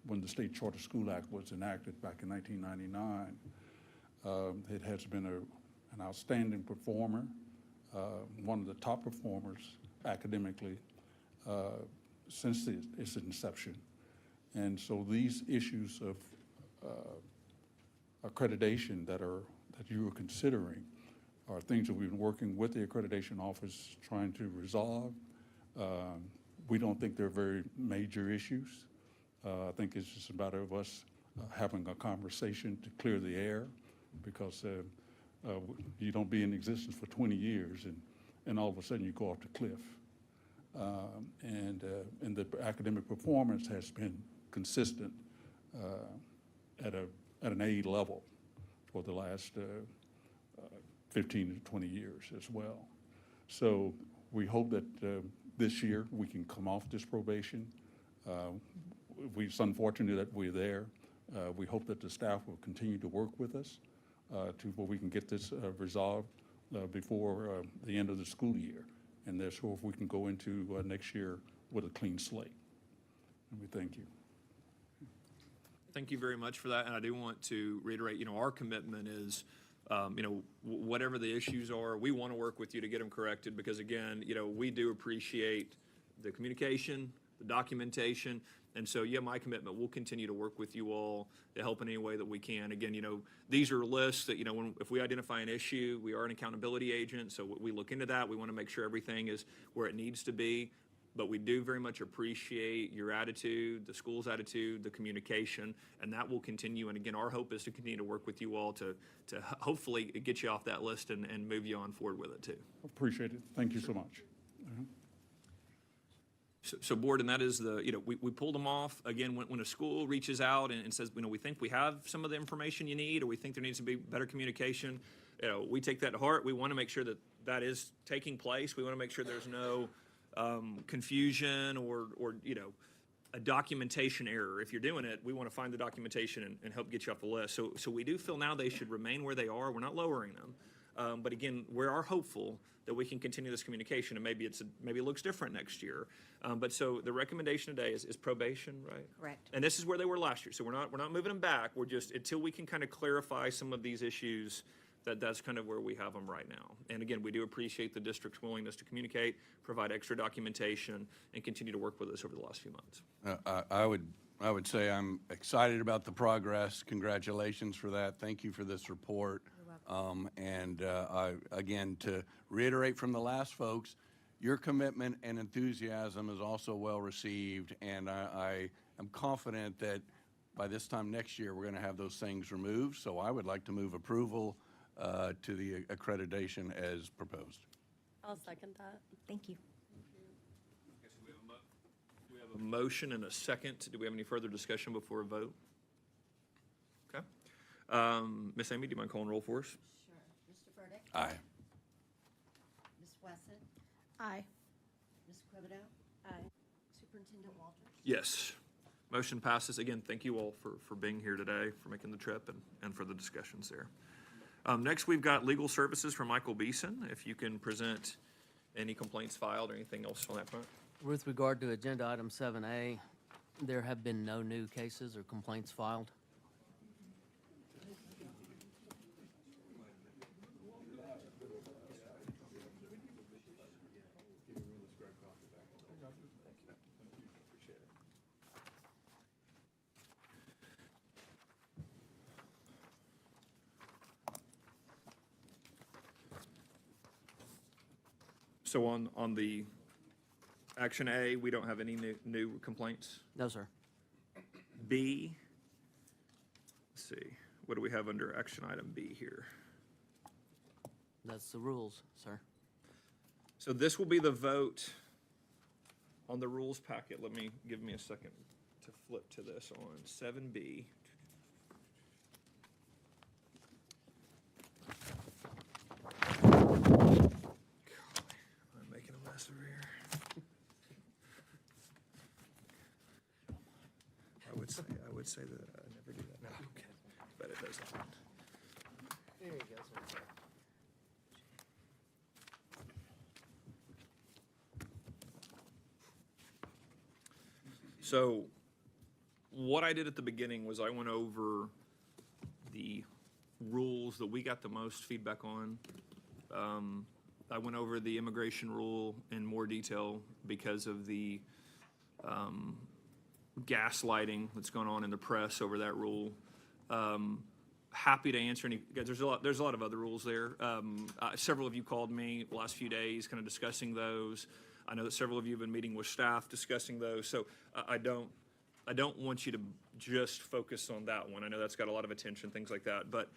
Speaker 12: when the State Charter School Act was enacted back in 1999. It has been an outstanding performer, one of the top performers academically since its inception. And so these issues of accreditation that you are considering are things that we've been working with the accreditation office trying to resolve. We don't think they're very major issues. I think it's just a matter of us having a conversation to clear the air, because you don't be in existence for 20 years and all of a sudden you go off the cliff. And the academic performance has been consistent at an A level for the last 15 to 20 years as well. So we hope that this year we can come off this probation. It's unfortunate that we're there. We hope that the staff will continue to work with us to where we can get this resolved before the end of the school year. And therefore, if we can go into next year with a clean slate. And we thank you.
Speaker 7: Thank you very much for that. And I do want to reiterate, our commitment is, whatever the issues are, we want to work with you to get them corrected, because again, we do appreciate the communication, the documentation. And so, my commitment, we'll continue to work with you all to help in any way that we can. Again, these are lists that, if we identify an issue, we are an accountability agent, so we look into that. We want to make sure everything is where it needs to be. But we do very much appreciate your attitude, the school's attitude, the communication, and that will continue. And again, our hope is to continue to work with you all to hopefully get you off that list and move you on forward with it too.
Speaker 12: Appreciate it. Thank you so much.
Speaker 7: So board, and that is we pulled them off. Again, when a school reaches out and says, we think we have some of the information you need, or we think there needs to be better communication, we take that to heart. We want to make sure that that is taking place. We want to make sure there's no confusion or a documentation error. If you're doing it, we want to find the documentation and help get you off the list. So we do feel now they should remain where they are. We're not lowering them. But again, we are hopeful that we can continue this communication, and maybe it looks different next year. But so the recommendation today is probation, right?
Speaker 6: Correct.
Speaker 7: And this is where they were last year. So we're not moving them back. We're just, until we can kind of clarify some of these issues, that's kind of where we have them right now. And again, we do appreciate the district's willingness to communicate, provide extra documentation, and continue to work with us over the last few months.
Speaker 2: I would say I'm excited about the progress. Congratulations for that. Thank you for this report. Again, to reiterate from the last folks, your commitment and enthusiasm is also well received, and I am confident that by this time next year, we're going to have those things removed. So I would like to move approval to the accreditation as proposed.
Speaker 8: I'll second that.
Speaker 11: Thank you.
Speaker 7: We have a motion and a second. Do we have any further discussion before a vote? Okay. Ms. Amy, do you mind calling roll for us?
Speaker 6: Sure. Mr. Burdick?
Speaker 2: Aye.
Speaker 6: Ms. Wesson?
Speaker 1: Aye.
Speaker 6: Ms. Quibido?
Speaker 8: Aye.
Speaker 6: Superintendent Walters?
Speaker 7: Yes. Motion passes. Again, thank you all for being here today, for making the trip, and for the discussions there. Next, we've got legal services from Michael Beeson. If you can present any complaints filed or anything else on that front.
Speaker 3: With regard to agenda item 7A, there have been no new cases or complaints filed.
Speaker 7: So on the action A, we don't have any new complaints.
Speaker 3: No, sir.
Speaker 7: B, let's see, what do we have under action item B here?
Speaker 3: That's the rules, sir.
Speaker 7: So this will be the vote on the rules packet. Give me a second to flip to this on 7B. I'm making a mess over here. I would say that I never do that. No, okay. But it doesn't.
Speaker 3: There you go, sir.
Speaker 7: So what I did at the beginning was I went over the rules that we got the most feedback on. I went over the immigration rule in more detail because of the gaslighting that's going on in the press over that rule. Happy to answer any, guys, there's a lot of other rules there. Several of you called me the last few days kind of discussing those. I know that several of you have been meeting with staff discussing those, so I don't want you to just focus on that one. I know that's got a lot of attention, things like that, but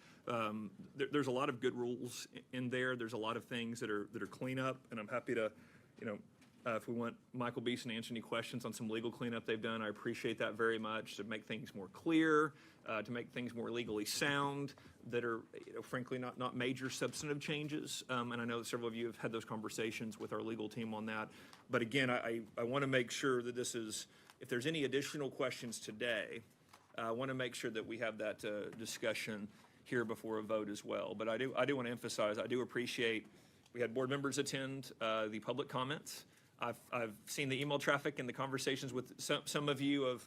Speaker 7: there's a lot of good rules in there. There's a lot of things that are cleanup, and I'm happy to, if we want Michael Beeson to answer any questions on some legal cleanup they've done, I appreciate that very much, to make things more clear, to make things more legally sound, that are, frankly, not major substantive changes. And I know that several of you have had those conversations with our legal team on that. But again, I want to make sure that this is, if there's any additional questions today, I want to make sure that we have that discussion here before a vote as well. But I do want to emphasize, I do appreciate, we had board members attend the public comments. I've seen the email traffic and the conversations with some of you of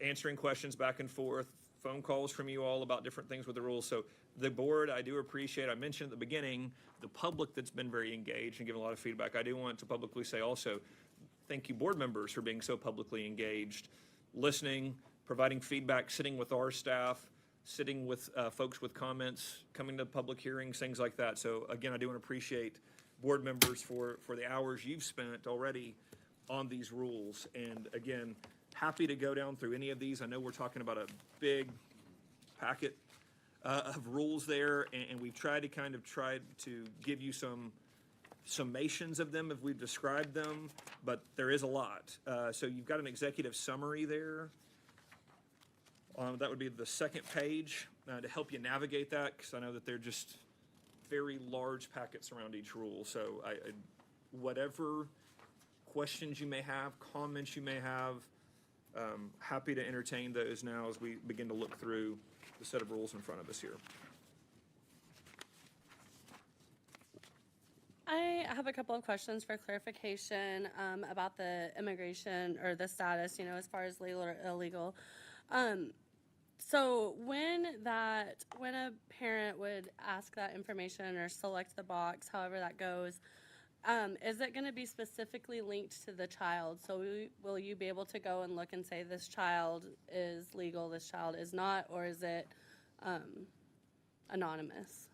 Speaker 7: answering questions back and forth, phone calls from you all about different things with the rules. So the board, I do appreciate, I mentioned at the beginning, the public that's been very engaged and given a lot of feedback. I do want to publicly say also, thank you board members for being so publicly engaged, listening, providing feedback, sitting with our staff, sitting with folks with comments, coming to public hearings, things like that. So again, I do want to appreciate board members for the hours you've spent already on these rules. And again, happy to go down through any of these. I know we're talking about a big packet of rules there, and we've tried to give you some summations of them if we've described them, but there is a lot. So you've got an executive summary there. That would be the second page to help you navigate that, because I know that they're just very large packets around each rule. So whatever questions you may have, comments you may have, happy to entertain those now as we begin to look through the set of rules in front of us here.
Speaker 8: I have a couple of questions for clarification about the immigration or the status, as far as legal or illegal. So when a parent would ask that information or select the box, however that goes, is it going to be specifically linked to the child? So will you be able to go and look and say this child is legal, this child is not, or is it anonymous?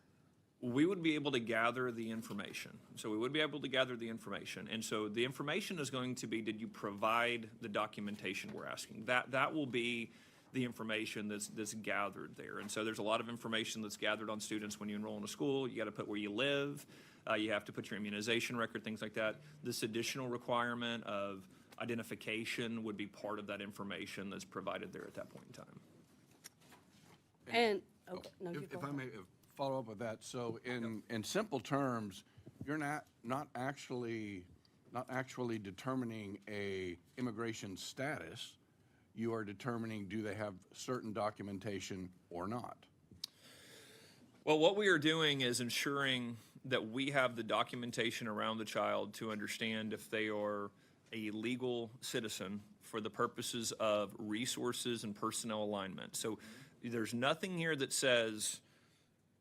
Speaker 7: We would be able to gather the information. So we would be able to gather the information. And so the information is going to be, did you provide the documentation we're asking? That will be the information that's gathered there. And so there's a lot of information that's gathered on students when you enroll in a school. You got to put where you live. You have to put your immunization record, things like that. This additional requirement of identification would be part of that information that's provided there at that point in time.
Speaker 8: And, okay, no, you go
Speaker 2: If I
Speaker 8: ahead.
Speaker 2: may follow up with that, so in simple terms, you're not actually determining a immigration status. You are determining, do they have certain documentation or not?
Speaker 7: Well, what we are doing is ensuring that we have the documentation around the child to understand if they are a legal citizen for the purposes of resources and personnel alignment. So there's nothing here that says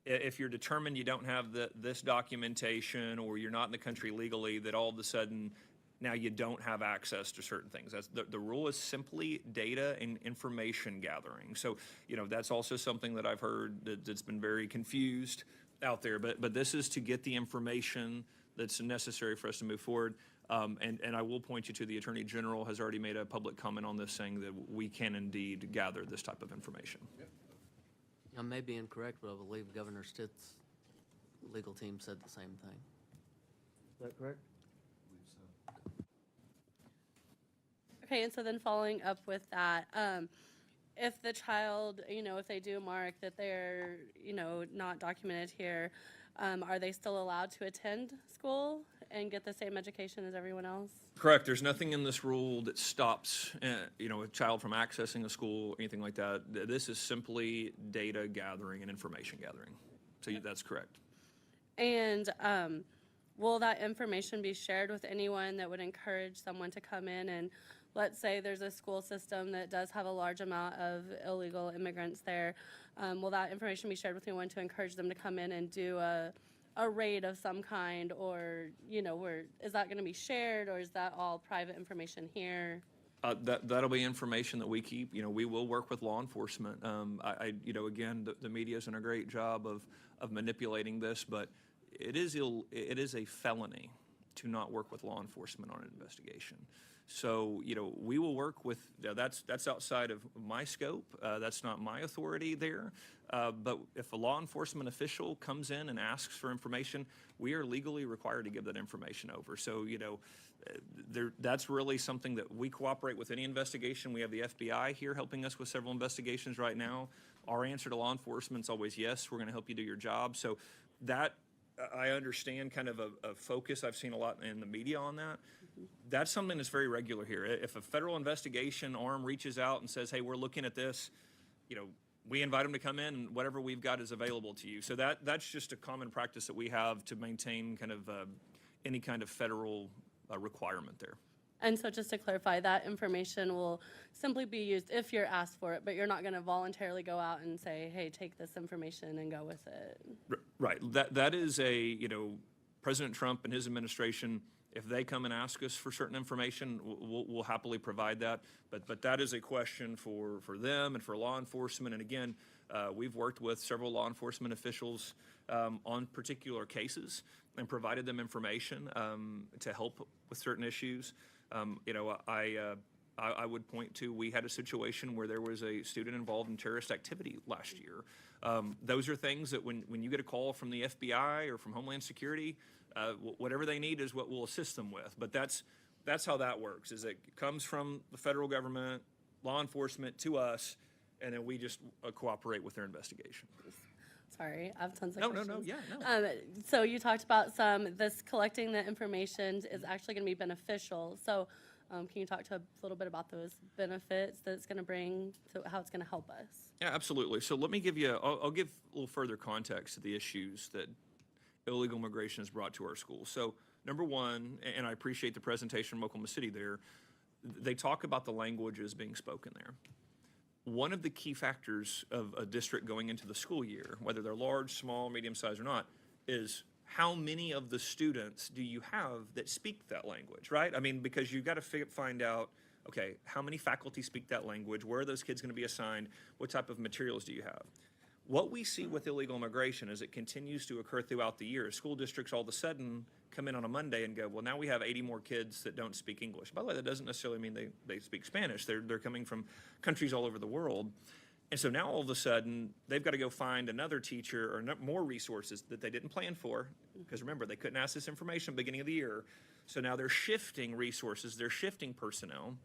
Speaker 7: if you're determined you don't have this documentation or you're not in the country legally, that all of a sudden now you don't have access to certain things. That's the rule is simply data and information gathering. So, that's also something that I've heard that's been very confused out there. But this is to get the information that's necessary for us to move forward. And I will point you to the Attorney General has already made a public comment on this, saying that we can indeed gather this type of information.
Speaker 3: I may be incorrect, but I believe Governor Stitt's legal team said the same thing. Is that correct?
Speaker 8: Okay, and so then following up with that, if the child, if they do mark that they're, not documented here, are they still allowed to attend school and get the same education as everyone else?
Speaker 7: Correct. There's nothing in this rule that stops, a child from accessing a school, anything like that. This is simply data gathering and information gathering. So that's correct.
Speaker 8: And will that information be shared with anyone that would encourage someone to come in and, let's say there's a school system that does have a large amount of illegal immigrants there, will that information be shared with anyone to encourage them to come in and do a raid of some kind, or, is that going to be shared, or is that all private information here?
Speaker 7: That'll be information that we keep. We will work with law enforcement. Again, the media's done a great job of manipulating this, but it is a felony to not work with law enforcement on an investigation. So, we will work with, that's outside of my scope. That's not my authority there. But if a law enforcement official comes in and asks for information, we are legally required to give that information over. So, that's really something that we cooperate with any investigation. We have the FBI here helping us with several investigations right now. Our answer to law enforcement is always, yes, we're going to help you do your job. So that, I understand kind of a focus. I've seen a lot in the media on that. That's something that's very regular here. If a federal investigation arm reaches out and says, hey, we're looking at this, we invite them to come in, and whatever we've got is available to you. So that's just a common practice that we have to maintain kind of any kind of federal requirement there.
Speaker 8: And so just to clarify, that information will simply be used if you're asked for it, but you're not going to voluntarily go out and say, hey, take this information and go with it.
Speaker 7: Right. That is President Trump and his administration, if they come and ask us for certain information, we'll happily provide that. But that is a question for them and for law enforcement. And again, we've worked with several law enforcement officials on particular cases and provided them information to help with certain issues. I would point to, we had a situation where there was a student involved in terrorist activity last year. Those are things that when you get a call from the FBI or from Homeland Security, whatever they need is what we'll assist them with. But that's how that works, is it comes from the federal government, law enforcement to us, and then we just cooperate with their investigation.
Speaker 8: Sorry, I have tons of
Speaker 7: No,
Speaker 8: questions.
Speaker 7: no.
Speaker 8: So you talked about this collecting the information is actually going to be beneficial. So can you talk to a little bit about those benefits that it's going to bring, to how it's going to help us?
Speaker 7: Yeah, absolutely. So let me give you, I'll give a little further context to the issues that illegal immigration has brought to our schools. So number one, and I appreciate the presentation from Oklahoma City there, they talk about the languages being spoken there. One of the key factors of a district going into the school year, whether they're large, small, medium-sized or not, is how many of the students do you have that speak that language, right? I mean, because you've got to find out, okay, how many faculty speak that language? Where are those kids going to be assigned? What type of materials do you have? What we see with illegal immigration is it continues to occur throughout the year. School districts all of a sudden come in on a Monday and go, well, now we have 80 more kids that don't speak English. By the way, that doesn't necessarily mean they speak Spanish. They're coming from countries all over the world. And so now all of a sudden, they've got to go find another teacher or more resources that they didn't plan for. Because remember, they couldn't ask this information at the beginning of the year. So now they're shifting resources, they're shifting personnel.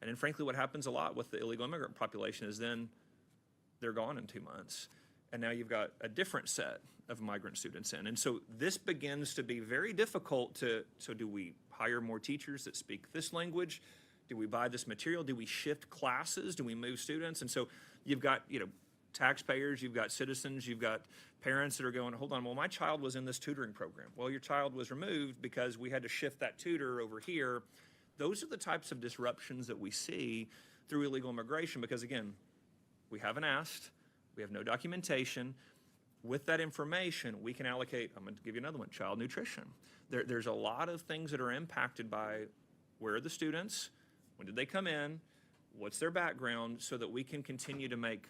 Speaker 7: And then frankly, what happens a lot with the illegal immigrant population is then they're gone in 2 months. And now you've got a different set of migrant students in. And so this begins to be very difficult so do we hire more teachers that speak this language? Do we buy this material? Do we shift classes? Do we move students? And so you've got, taxpayers, you've got citizens, you've got parents that are going, hold on, well, my child was in this tutoring program. Well, your child was removed because we had to shift that tutor over here. Those are the types of disruptions that we see through illegal immigration because, again, we haven't asked. We have no documentation. With that information, we can allocate, I'm going to give you another one, child nutrition. There's a lot of things that are impacted by where are the students, when did they come in, what's their background, so that we can continue to make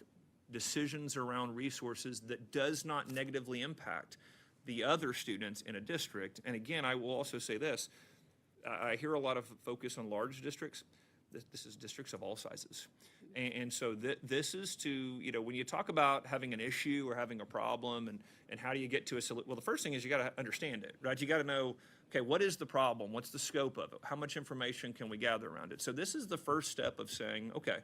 Speaker 7: decisions around resources that does not negatively impact the other students in a district. And again, I will also say this, I hear a lot of focus on large districts. This is districts of all sizes. And so this is to, you know, when you talk about having an issue or having a problem and how do you get to a solution, well, the first thing is you got to understand it, right? You got to know, okay, what is the problem? What's the scope of it? How much information can we gather around it? So this is the first step of saying, okay,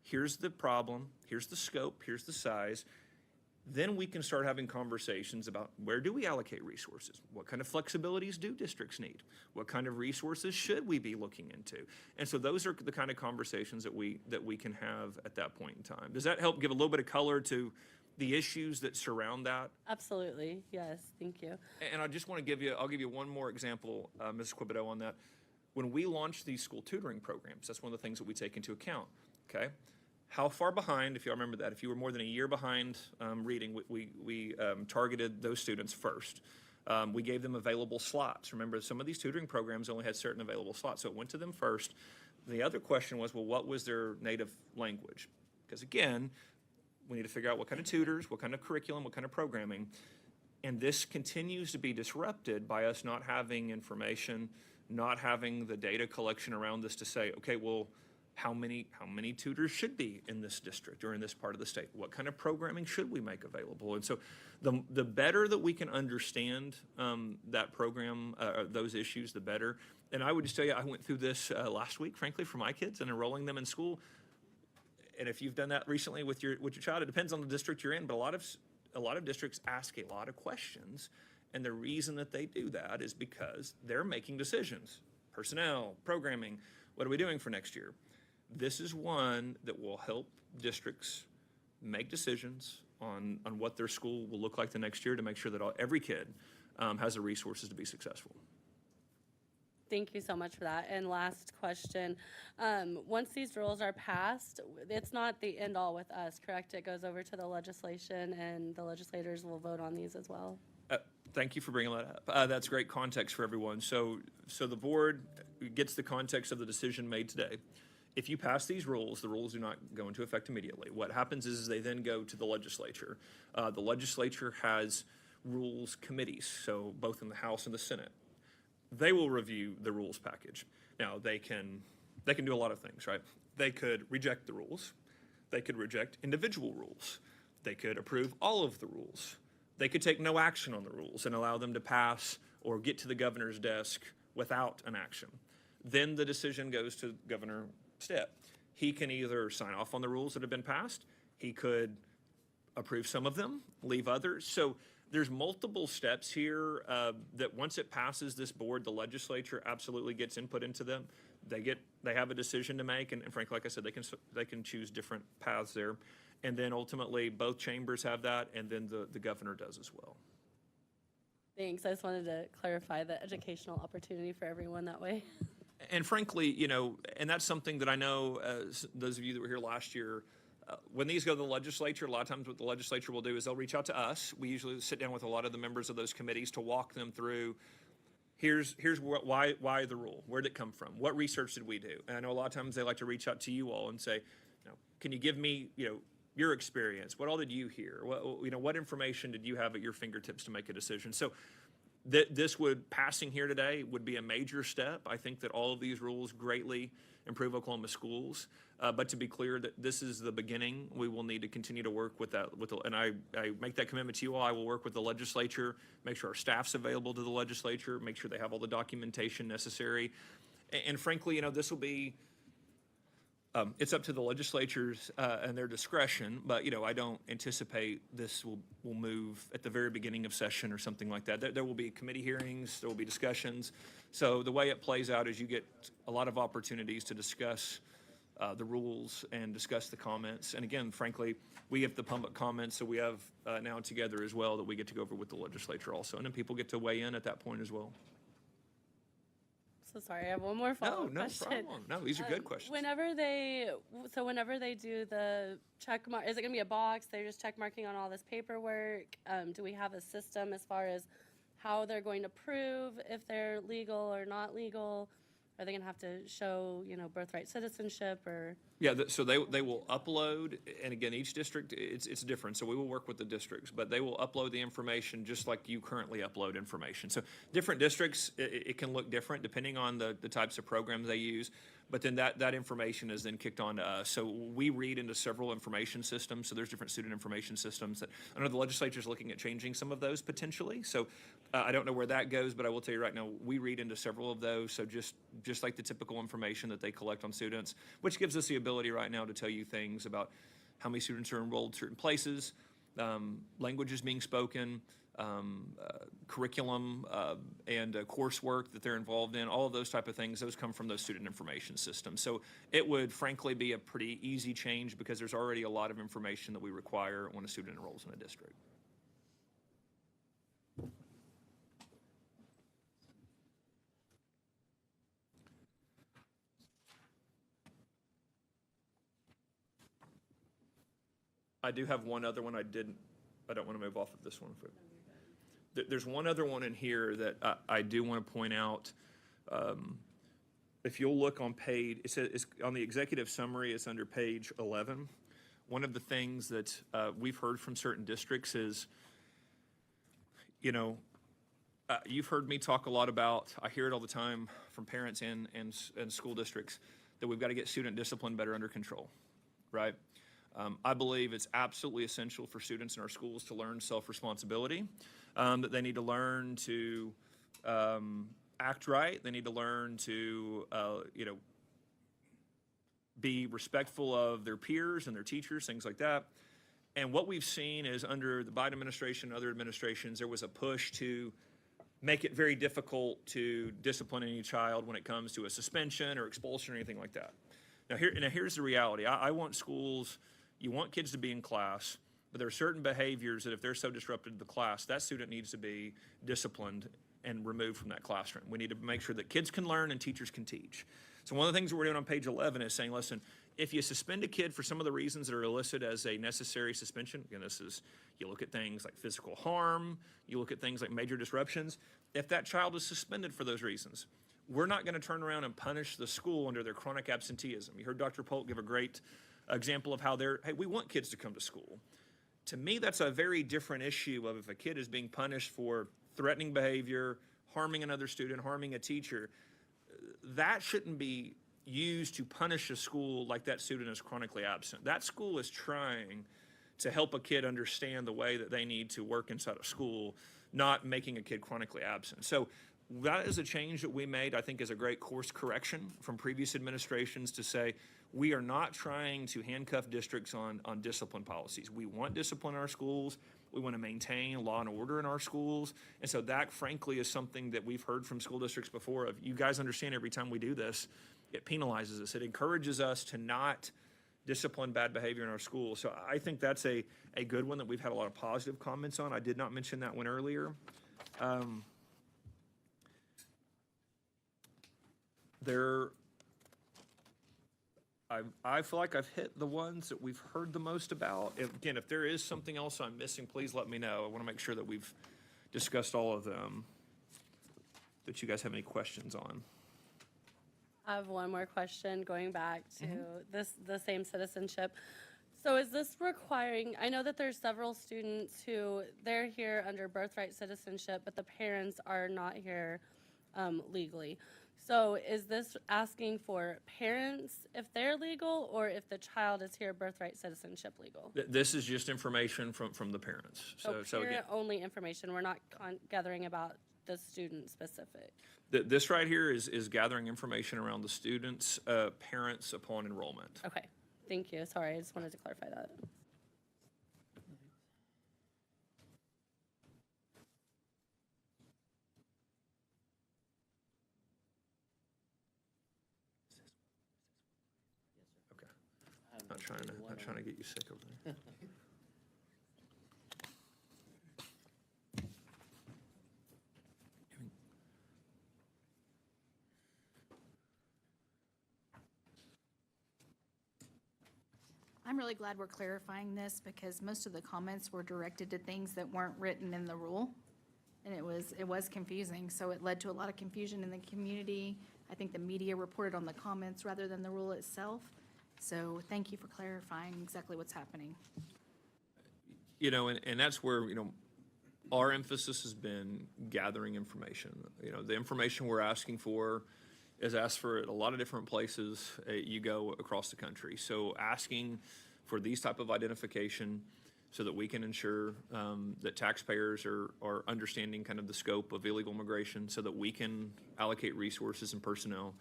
Speaker 7: here's the problem, here's the scope, here's the size. Then we can start having conversations about where do we allocate resources? What kind of flexibilities do districts need? What kind of resources should we be looking into? And so those are the kind of conversations that we can have at that point in time. Does that help give a little bit of color to the issues that surround that?
Speaker 8: Absolutely. Yes. Thank you.
Speaker 7: And I just want to give you, I'll give you one more example, Ms. Quibido, on that. When we launch these school tutoring programs, that's one of the things that we take into account, okay? How far behind, if you remember that, if you were more than a year behind reading, we targeted those students first. We gave them available slots. Remember, some of these tutoring programs only had certain available slots, so it went to them first. The other question was, well, what was their native language? Because again, we need to figure out what kind of tutors, what kind of curriculum, what kind of programming. And this continues to be disrupted by us not having information, not having the data collection around this to say, okay, well, how many tutors should be in this district or in this part of the state? What kind of programming should we make available? And so the better that we can understand that program, those issues, the better. And I would just tell you, I went through this last week, frankly, for my kids and enrolling them in school. And if you've done that recently with your child, it depends on the district you're in, but a lot of districts ask a lot of questions. And the reason that they do that is because they're making decisions. Personnel, programming, what are we doing for next year? This is one that will help districts make decisions on what their school will look like the next year to make sure that every kid has the resources to be successful.
Speaker 8: Thank you so much for that. And last question, once these rules are passed, it's not the end all with us, correct? It goes over to the legislation and the legislators will vote on these as well.
Speaker 7: Thank you for bringing that up. That's great context for everyone. So the board gets the context of the decision made today. If you pass these rules, the rules do not go into effect immediately. What happens is they then go to the legislature. The legislature has rules committees, so both in the House and the Senate. They will review the rules package. Now, they can do a lot of things, right? They could reject the rules. They could reject individual rules. They could approve all of the rules. They could take no action on the rules and allow them to pass or get to the governor's desk without an action. Then the decision goes to Governor Dept. He can either sign off on the rules that have been passed, he could approve some of them, leave others. So there's multiple steps here that once it passes this board, the legislature absolutely gets input into them. They have a decision to make, and frankly, like I said, they can choose different paths there. And then ultimately, both chambers have that, and then the governor does as well.
Speaker 8: Thanks. I just wanted to clarify the educational opportunity for everyone that way.
Speaker 7: And frankly, you know, and that's something that I know, those of you that were here last year, when these go to the legislature, a lot of times what the legislature will do is they'll reach out to us. We usually sit down with a lot of the members of those committees to walk them through, here's why the rule, where did it come from, what research did we do? And I know a lot of times they like to reach out to you all and say, you know, can you give me, you know, your experience? What all did you hear? What information did you have at your fingertips to make a decision? So this passing here today would be a major step. I think that all of these rules greatly improve Oklahoma schools. But to be clear that this is the beginning, we will need to continue to work with that. And I make that commitment to you all. I will work with the legislature, make sure our staff's available to the legislature, make sure they have all the documentation necessary. And frankly, you know, this will be, it's up to the legislatures and their discretion, but, you know, I don't anticipate this will move at the very beginning of session or something like that. There will be committee hearings, there will be discussions. So the way it plays out is you get a lot of opportunities to discuss the rules and discuss the comments. And again, frankly, we have the public comments, so we have now together as well that we get to go over with the legislature also. And then people get to weigh in at that point as well.
Speaker 8: So sorry, I have one more follow-up question.
Speaker 7: No problem. No, these are good questions.
Speaker 8: Whenever they do the check mark, is it gonna be a box? They're just check marking on all this paperwork? Do we have a system as far as how they're going to prove if they're legal or not legal? Are they gonna have to show, you know, birthright citizenship or?
Speaker 7: Yeah, so they will upload, and again, each district, it's different, so we will work with the districts, but they will upload the information just like you currently upload information. So different districts, it can look different depending on the types of programs they use, but then that information is then kicked on to us. So we read into several information systems, so there's different student information systems that, I know the legislature is looking at changing some of those potentially, so I don't know where that goes, but I will tell you right now, we read into several of those, so just like the typical information that they collect on students, which gives us the ability right now to tell you things about how many students are enrolled in certain places, languages being spoken, curriculum and coursework that they're involved in, all of those type of things, those come from those student information systems. So it would frankly be a pretty easy change because there's already a lot of information that we require when a student enrolls in a district. I do have one other one I don't want to move off of this one. There's one other one in here that I do want to point out. If you'll look on page, it says, it's on the executive summary, it's under page 11. One of the things that we've heard from certain districts is, you've heard me talk a lot about, I hear it all the time from parents and school districts, that we've got to get student discipline better under control, right? I believe it's absolutely essential for students in our schools to learn self-responsibility, that they need to learn to act right. They need to learn to, be respectful of their peers and their teachers, things like that. And what we've seen is under the Biden administration and other administrations, there was a push to make it very difficult to discipline any child when it comes to a suspension or expulsion or anything like that. Now here's the reality. I want schools, you want kids to be in class, but there are certain behaviors that if they're so disruptive to the class, that student needs to be disciplined and removed from that classroom. We need to make sure that kids can learn and teachers can teach. So one of the things that we're doing on page 11 is saying, listen, if you suspend a kid for some of the reasons that are listed as a necessary suspension, again, you look at things like physical harm, you look at things like major disruptions. If that child is suspended for those reasons, we're not going to turn around and punish the school under their chronic absenteeism. You heard Dr. Polk give a great example of how hey, we want kids to come to school. To me, that's a very different issue of if a kid is being punished for threatening behavior, harming another student, harming a teacher. That shouldn't be used to punish a school like that student is chronically absent. That school is trying to help a kid understand the way that they need to work inside of school, not making a kid chronically absent. So that is a change that we made, I think, is a great course correction from previous administrations to say, we are not trying to handcuff districts on discipline policies. We want discipline in our schools. We want to maintain law and order in our schools. And so that, frankly, is something that we've heard from school districts before of, you guys understand every time we do this, it penalizes us. It encourages us to not discipline bad behavior in our schools. So I think that's a good one that we've had a lot of positive comments on. I did not mention that one earlier. I feel like I've hit the ones that we've heard the most about. Again, if there is something else I'm missing, please let me know. I want to make sure that we've discussed all of them, that you guys have any questions on.
Speaker 8: I have one more question going back to the same citizenship. So is this requiring, I know that there's several students who they're here under birthright citizenship, but the parents are not here legally. So is this asking for parents if they're legal, or if the child is here birthright citizenship legal?
Speaker 7: This is just information from the parents. So again,
Speaker 8: parent-only information. We're not gathering about the student specific.
Speaker 7: This right here is gathering information around the students' parents upon enrollment.
Speaker 8: Okay, thank you. Sorry, I just wanted to clarify that.
Speaker 7: Okay. Not trying to get you sick over there.
Speaker 1: I'm really glad we're clarifying this because most of the comments were directed to things that weren't written in the rule. And it was confusing, so it led to a lot of confusion in the community. I think the media reported on the comments rather than the rule itself. So thank you for clarifying exactly what's happening.
Speaker 7: You know, and that's where, you know, our emphasis has been gathering information. You know, the information we're asking for is asked for at a lot of different places you go across the country. So asking for these type of identification so that we can ensure that taxpayers are understanding kind of the scope of illegal immigration so that we can allocate resources and personnel.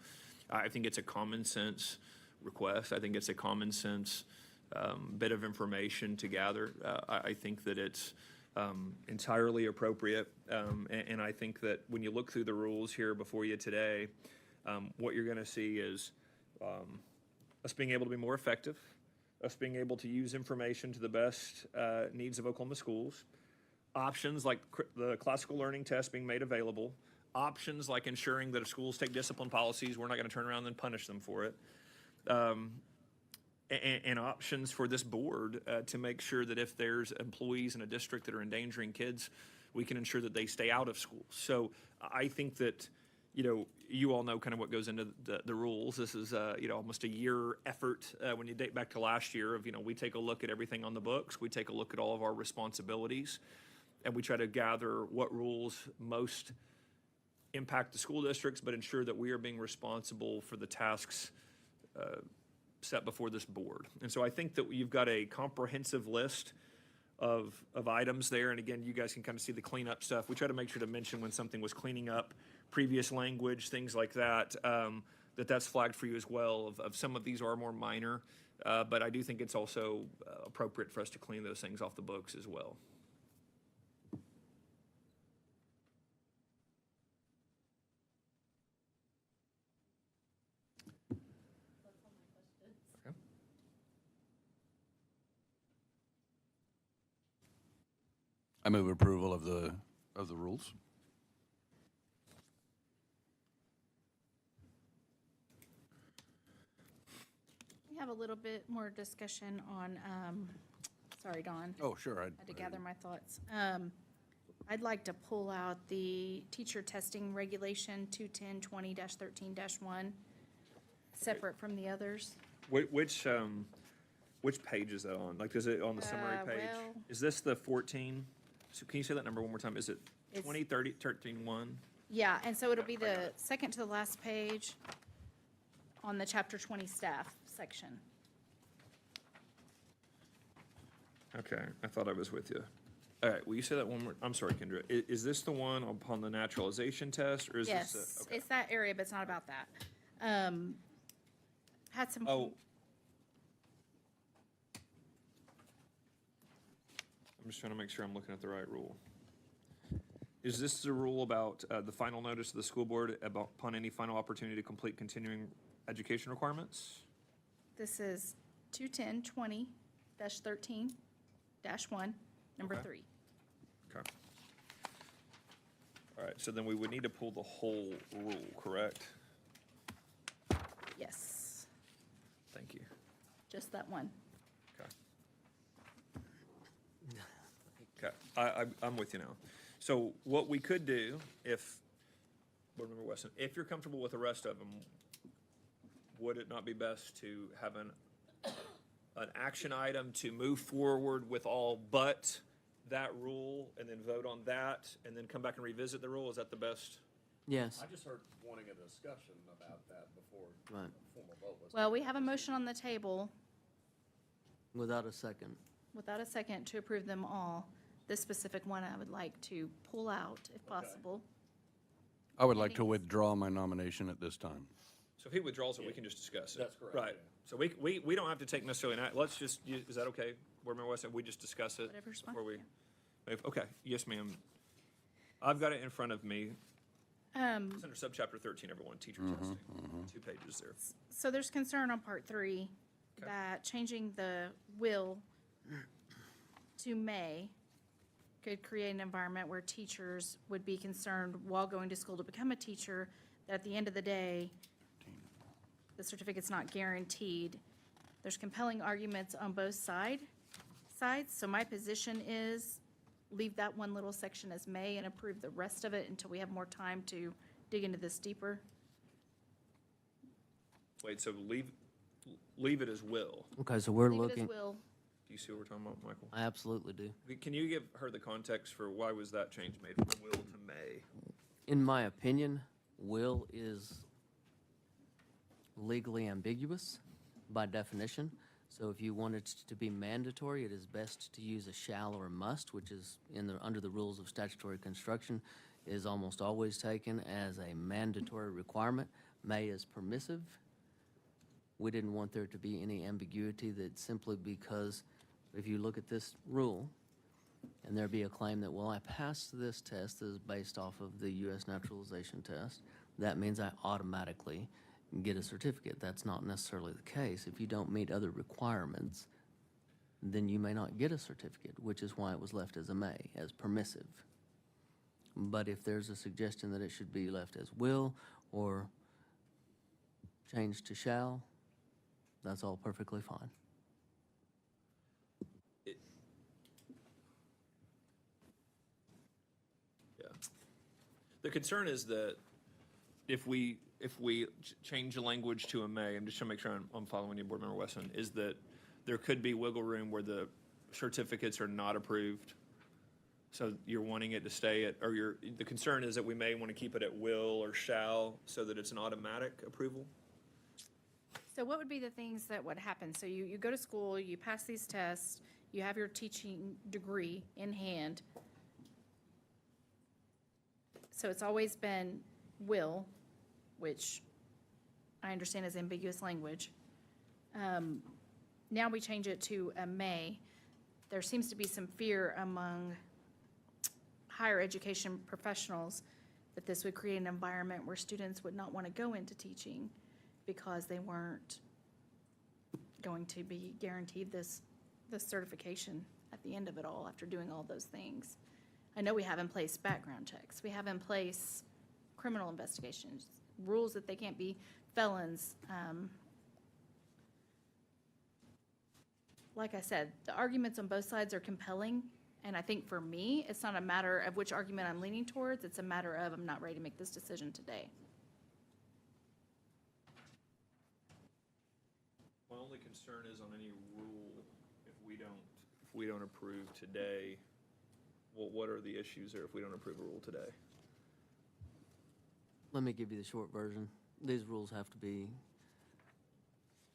Speaker 7: I think it's a common sense request. I think it's a common sense bit of information to gather. I think that it's entirely appropriate. And I think that when you look through the rules here before you today, what you're going to see is us being able to be more effective, us being able to use information to the best needs of Oklahoma schools, options like the classical learning test being made available, options like ensuring that if schools take discipline policies, we're not going to turn around and punish them for it, and options for this board to make sure that if there's employees in a district that are endangering kids, we can ensure that they stay out of schools. So I think that, you know, you all know kind of what goes into the rules. This is, you know, almost a year effort when you date back to last year of, you know, we take a look at everything on the books, we take a look at all of our responsibilities, and we try to gather what rules most impact the school districts, but ensure that we are being responsible for the tasks set before this board. And so I think that you've got a comprehensive list of items there. And again, you guys can kind of see the cleanup stuff. We try to make sure to mention when something was cleaning up previous language, things like that, that's flagged for you as well. Of some of these are more minor, but I do think it's also appropriate for us to clean those things off the books as well.
Speaker 2: I move approval of the rules.
Speaker 1: We have a little bit more discussion on, sorry, Don.
Speaker 2: Oh, sure.
Speaker 1: I had to gather my thoughts. I'd like to pull out the teacher testing regulation 21020-13-1, separate from you others.
Speaker 7: Which page is that on? Like, is it on the summary page?
Speaker 1: well-
Speaker 7: Is this the 14? So can you say that number one more time? Is it
Speaker 1: It's-
Speaker 7: 2013-1?
Speaker 1: Yeah, and so it'll be the second to the last page on the chapter 20 staff section.
Speaker 7: Okay, I thought I was with you. All right, will you say that one more? I'm sorry, Kendra. Is this the one upon the naturalization test, or is
Speaker 1: Yes,
Speaker 7: this? Okay.
Speaker 1: it's that area, but it's not about that. Had some.
Speaker 7: Oh. I'm just trying to make sure I'm looking at the right rule. Is this the rule about the final notice of the school board upon any final opportunity to complete continuing education requirements?
Speaker 1: This is 21020-13-1, number
Speaker 7: Okay.
Speaker 1: 3.
Speaker 7: Okay. All right, so then we would need to pull the whole rule, correct?
Speaker 1: Yes,
Speaker 7: Thank you.
Speaker 1: just that one.
Speaker 7: Okay. Okay, I'm with you now. So what we could do, if, Board Member Weston, if you're comfortable with the rest of them, would it not be best to have an action item to move forward with all but that rule, and then vote on that, and then come back and revisit the rule? Is that the best?
Speaker 3: Yes.
Speaker 5: I just heard wanting a discussion about that before
Speaker 3: Right.
Speaker 5: a formal vote was.
Speaker 1: Well, we have a motion on the table
Speaker 3: Without a second.
Speaker 1: without a second to approve them all. This specific one I would like to pull out if possible.
Speaker 2: I would like to withdraw my nomination at this time.
Speaker 7: So if he withdraws it, we can just discuss it.
Speaker 5: That's correct,
Speaker 7: Right.
Speaker 5: yeah.
Speaker 7: So we don't have to take necessarily, let's just, is that okay? Board Member Weston, we just discuss it?
Speaker 1: Whatever's fine,
Speaker 7: Before we, okay, yes, ma'am. I've got it in front of me. It's under subchapter 13, everyone, teacher testing. 2 pages there.
Speaker 1: So there's concern on part 3
Speaker 7: Okay.
Speaker 1: that changing the will to may could create an environment where teachers would be concerned while going to school to become a teacher, that at the end of the day, the certificate's not guaranteed. There's compelling arguments on both sides, so my position is leave that one little section as may and approve the rest of it until we have more time to dig into this deeper.
Speaker 7: Wait, so leave, leave it as will.
Speaker 3: Okay, so we're
Speaker 1: Leave it as
Speaker 3: looking,
Speaker 1: will.
Speaker 7: Do you see what we're talking about, Michael?
Speaker 3: I absolutely do.
Speaker 7: Can you give her the context for why was that change made from will to may?
Speaker 3: In my opinion, will is legally ambiguous by definition. So if you want it to be mandatory, it is best to use a shall or a must, which is under the rules of statutory construction, is almost always taken as a mandatory requirement. May is permissive. We didn't want there to be any ambiguity that simply because if you look at this rule and there be a claim that, well, I passed this test that is based off of the U.S. naturalization test, that means I automatically get a certificate. That's not necessarily the case. If you don't meet other requirements, then you may not get a certificate, which is why it was left as a may, as permissive. But if there's a suggestion that it should be left as will or changed to shall, that's all perfectly fine.
Speaker 7: Yeah. The concern is that if we change the language to a may, I'm just trying to make sure I'm following you, Board Member Wesson, is that there could be wiggle room where the certificates are not approved. So you're wanting it to stay at, or the concern is that we may want to keep it at will or shall so that it's an automatic approval?
Speaker 1: So what would be the things that would happen? So you go to school, you pass these tests, you have your teaching degree in hand. So it's always been will, which I understand is ambiguous language. Now we change it to a may. There seems to be some fear among higher education professionals that this would create an environment where students would not want to go into teaching because they weren't going to be guaranteed this certification at the end of it all after doing all those things. I know we have in place background checks. We have in place criminal investigations, rules that they can't be felons. Like I said, the arguments on both sides are compelling. And I think for me, it's not a matter of which argument I'm leaning towards. It's a matter of I'm not ready to make this decision today.
Speaker 7: My only concern is on any rule, if we don't approve today, well, what are the issues there if we don't approve a rule today?
Speaker 3: Let me give you the short version. These rules have to be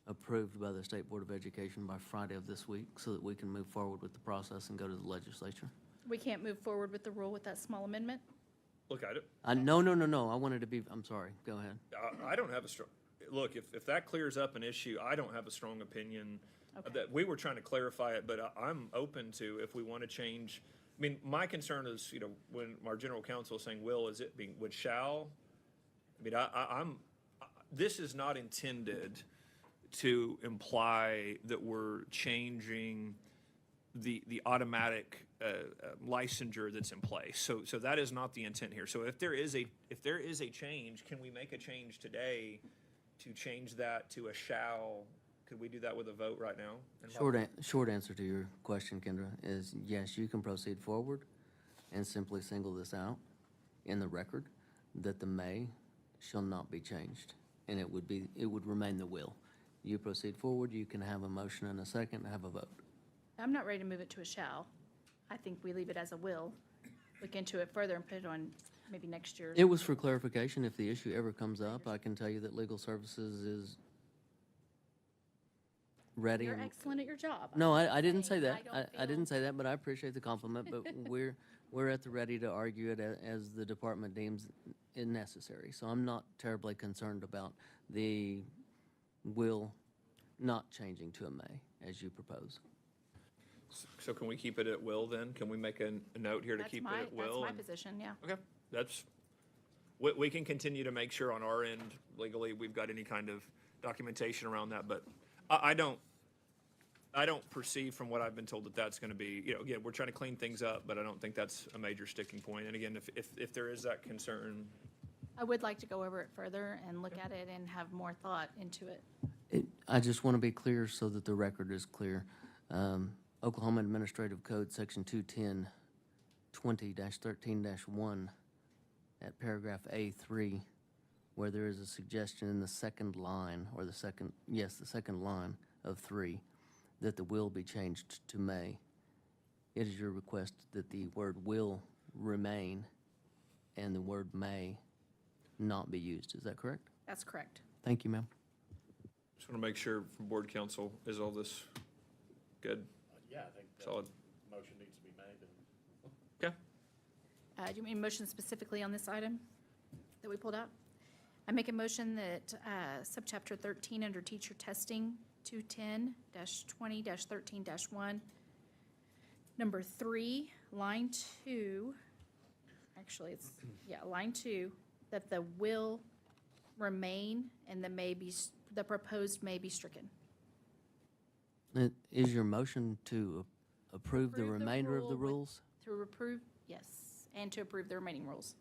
Speaker 3: approved by the State Board of Education by Friday of this week so that we can move forward with the process and go to the legislature.
Speaker 1: We can't move forward with the rule with that small amendment?
Speaker 7: Look,
Speaker 3: No. I wanted to be, I'm sorry, go ahead.
Speaker 7: I don't have a strong, look, if that clears up an issue, I don't have a strong opinion.
Speaker 1: Okay.
Speaker 7: That we were trying to clarify it, but I'm open to if we want to change. I mean, my concern is, when our general counsel is saying will, is it being, would shall? I mean, this is not intended to imply that we're changing the automatic licensure that's in place. So that is not the intent here. So if there is a change, can we make a change today to change that to a shall? Could we do that with a vote right now?
Speaker 3: Short answer to your question, Kendra, is yes, you can proceed forward and simply single this out in the record that the may shall not be changed, and it would remain the will. You proceed forward, you can have a motion and a second, have a vote.
Speaker 1: I'm not ready to move it to a shall. I think we leave it as a will, look into it further and put it on maybe next year.
Speaker 3: It was for clarification. If the issue ever comes up, I can tell you that Legal Services is ready.
Speaker 1: You're excellent at your job.
Speaker 3: No,
Speaker 1: I'm
Speaker 3: I didn't
Speaker 1: saying
Speaker 3: say that.
Speaker 1: don't
Speaker 3: I didn't
Speaker 1: feel-
Speaker 3: say that, but I appreciate the compliment. But we're at the ready to argue it as the department deems it necessary. So I'm not terribly concerned about the will not changing to a may, as you propose.
Speaker 7: So can we keep it at will then? Can we make a note here to keep it at will?
Speaker 1: That's my position, yeah.
Speaker 7: Okay, we can continue to make sure on our end legally we've got any kind of documentation around that, but I don't perceive from what I've been told that that's going to be, again, we're trying to clean things up, but I don't think that's a major sticking point. And again, if there is that concern.
Speaker 1: I would like to go over it further and look at it and have more thought into it.
Speaker 3: I just want to be clear so that the record is clear. Oklahoma Administrative Code, Section 210, 20-13-1, at paragraph A3, where there is a suggestion in the second line, or the second line of 3, that the will be changed to may. It is your request that the word will remain and the word may not be used. Is that correct?
Speaker 1: That's correct.
Speaker 3: Thank you, ma'am.
Speaker 7: Just want to make sure from board council, is all this good?
Speaker 5: Yeah, I think that
Speaker 7: Solid.
Speaker 5: motion needs to be made.
Speaker 7: Okay.
Speaker 1: Do you mean motion specifically on this item that we pulled out? I make a motion that subchapter 13 under teacher testing, 210-20-13-1, number 3, line 2, actually it's, line 2, that the will remain and the proposed may be stricken.
Speaker 3: Is your motion to approve the
Speaker 1: Approve the
Speaker 3: remainder of the
Speaker 1: rule with-
Speaker 3: rules?
Speaker 1: To approve, yes, and to approve the remaining rules.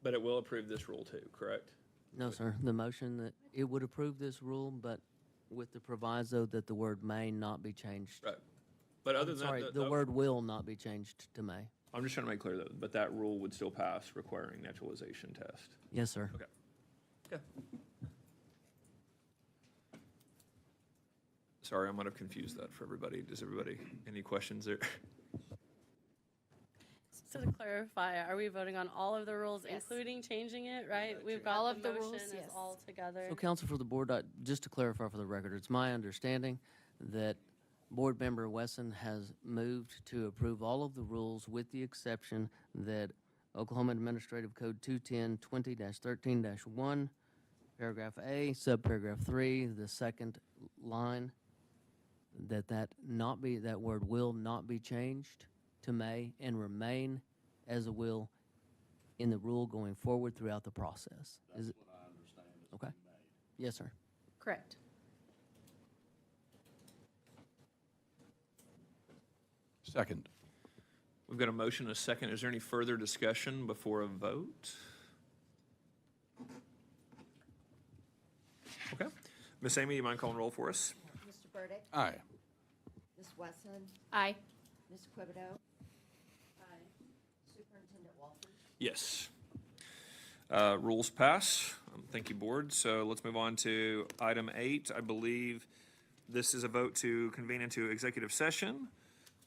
Speaker 7: But it will approve this rule too, correct?
Speaker 3: No, sir. The motion that it would approve this rule, but with the proviso that the word may not be changed.
Speaker 7: Right. But other
Speaker 3: I'm
Speaker 7: than
Speaker 3: sorry,
Speaker 7: that,
Speaker 3: the word will not be changed to may.
Speaker 7: I'm just trying to make clear though, but that rule would still pass requiring naturalization test.
Speaker 3: Yes, sir.
Speaker 7: Okay. Okay. Sorry, I might have confused that for everybody. Does everybody, any questions there?
Speaker 8: So to clarify, are we voting on all of the rules,
Speaker 1: Yes.
Speaker 8: including changing it, right? We've got
Speaker 1: All
Speaker 8: the
Speaker 1: of the
Speaker 8: motion
Speaker 1: rules,
Speaker 8: is
Speaker 1: yes.
Speaker 8: all together.
Speaker 3: So, counsel for the board, just to clarify for the record, it's my understanding that Board Member Wesson has moved to approve all of the rules with the exception that Oklahoma Administrative Code 210-20-13-1, paragraph A, subparagraph 3, the second line, that word will not be changed to may and remain as a will in the rule going forward throughout the process. Is it?
Speaker 5: That's what I understand is
Speaker 3: Okay.
Speaker 5: being made.
Speaker 3: Yes, sir.
Speaker 1: Correct.
Speaker 2: Second.
Speaker 7: We've got a motion and a second. Is there any further discussion before a vote? Okay. Miss Amy, you mind calling roll for us?
Speaker 6: Mr. Burdick.
Speaker 2: Aye.
Speaker 6: Ms. Wesson.
Speaker 1: Aye.
Speaker 6: Ms. Quibido. Aye. Superintendent Walters.
Speaker 7: Yes. Rules pass. Thank you, board. So let's move on to item 8. I believe this is a vote to convene into executive session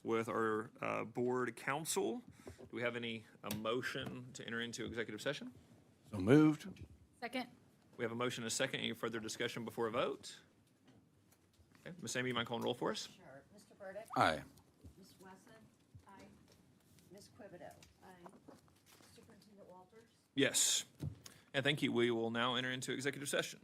Speaker 7: with our board council. Do we have any motion to enter into executive session?
Speaker 2: So moved.
Speaker 1: Second?
Speaker 7: We have a motion and a second. Any further discussion before a vote? Okay. Ms. Amy, you mind calling roll for us?
Speaker 6: Sure. Mr. Burdick.
Speaker 2: Aye.
Speaker 6: Ms. Wesson. Aye. Ms. Quibido. Aye. Superintendent Walters.
Speaker 7: Yes. And thank you. We will now enter into executive session.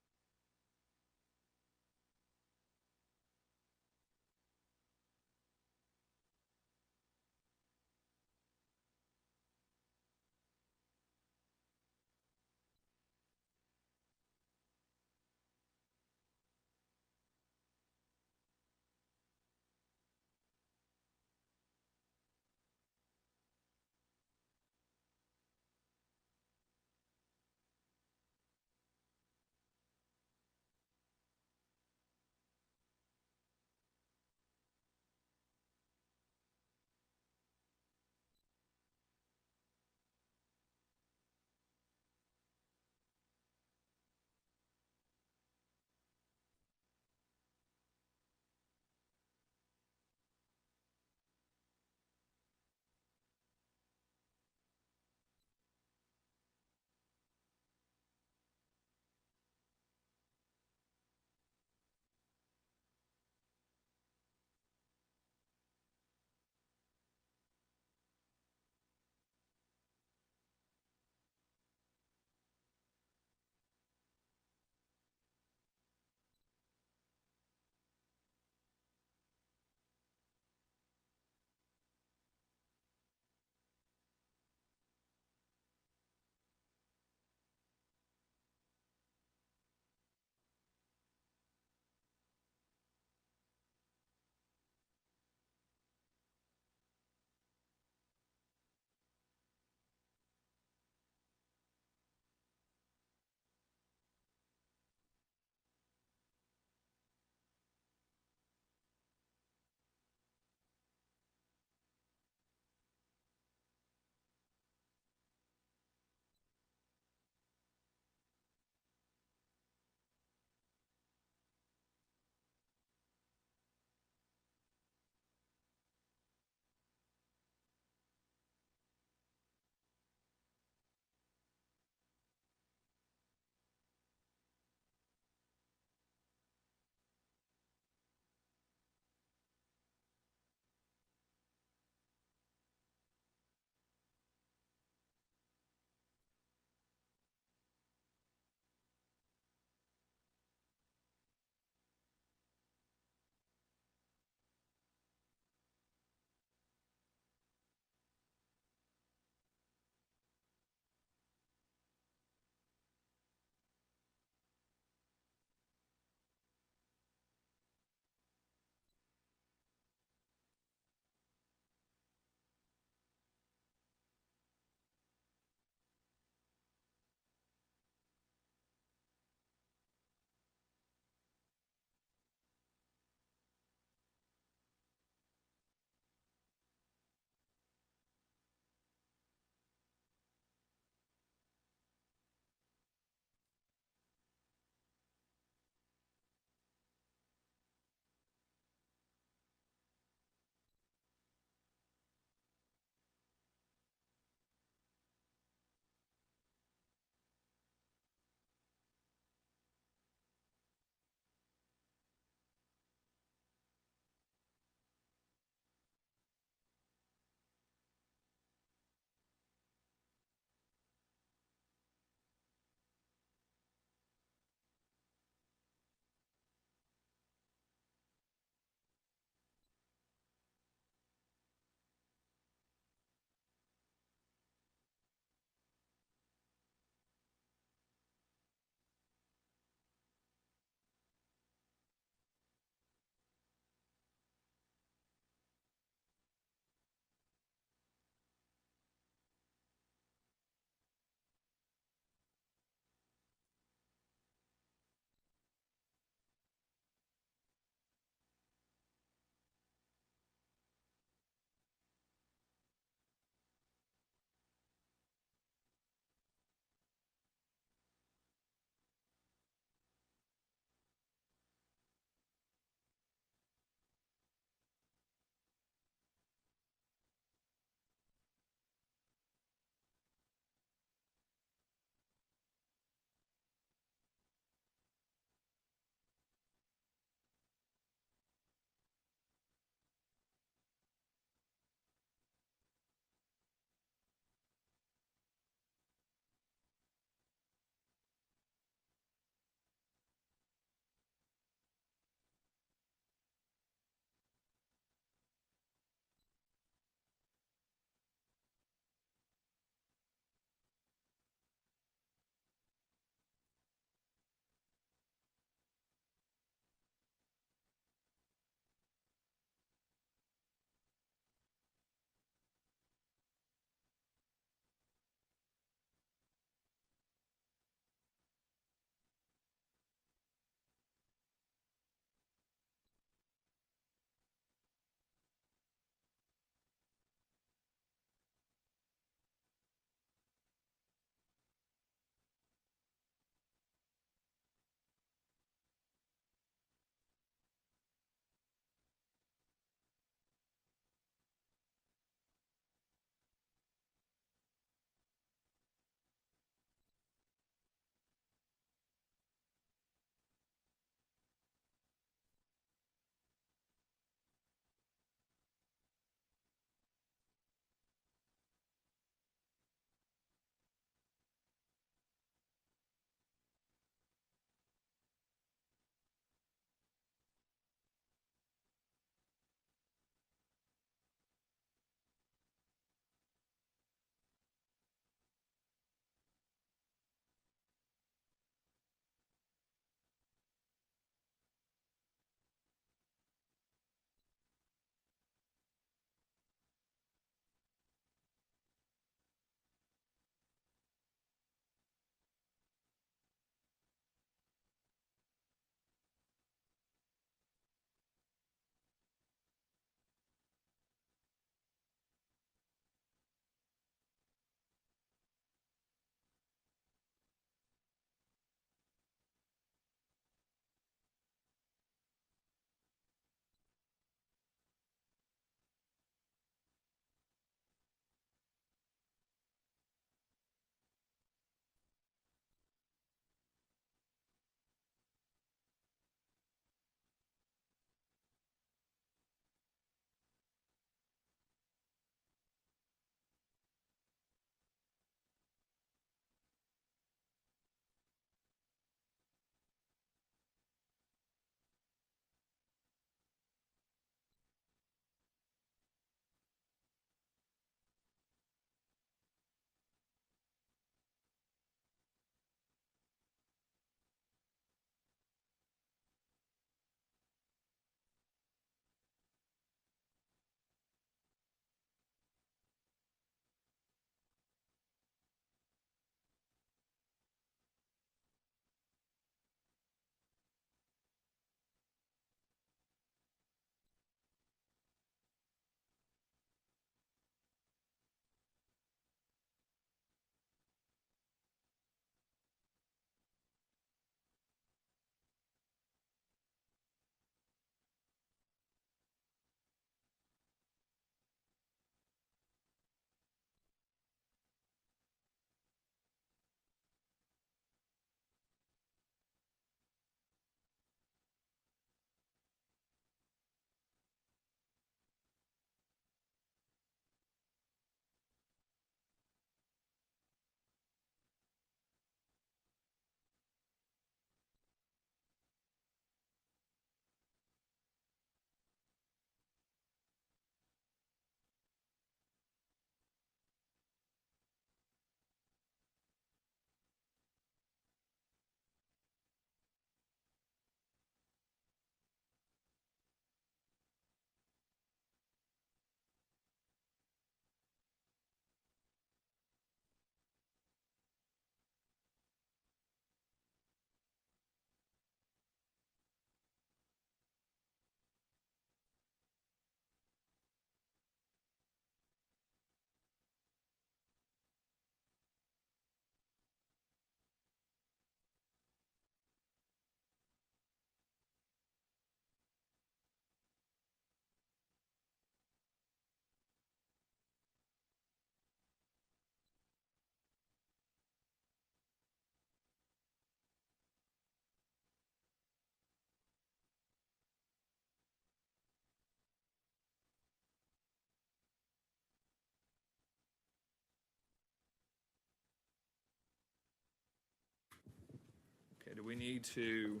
Speaker 7: do we need to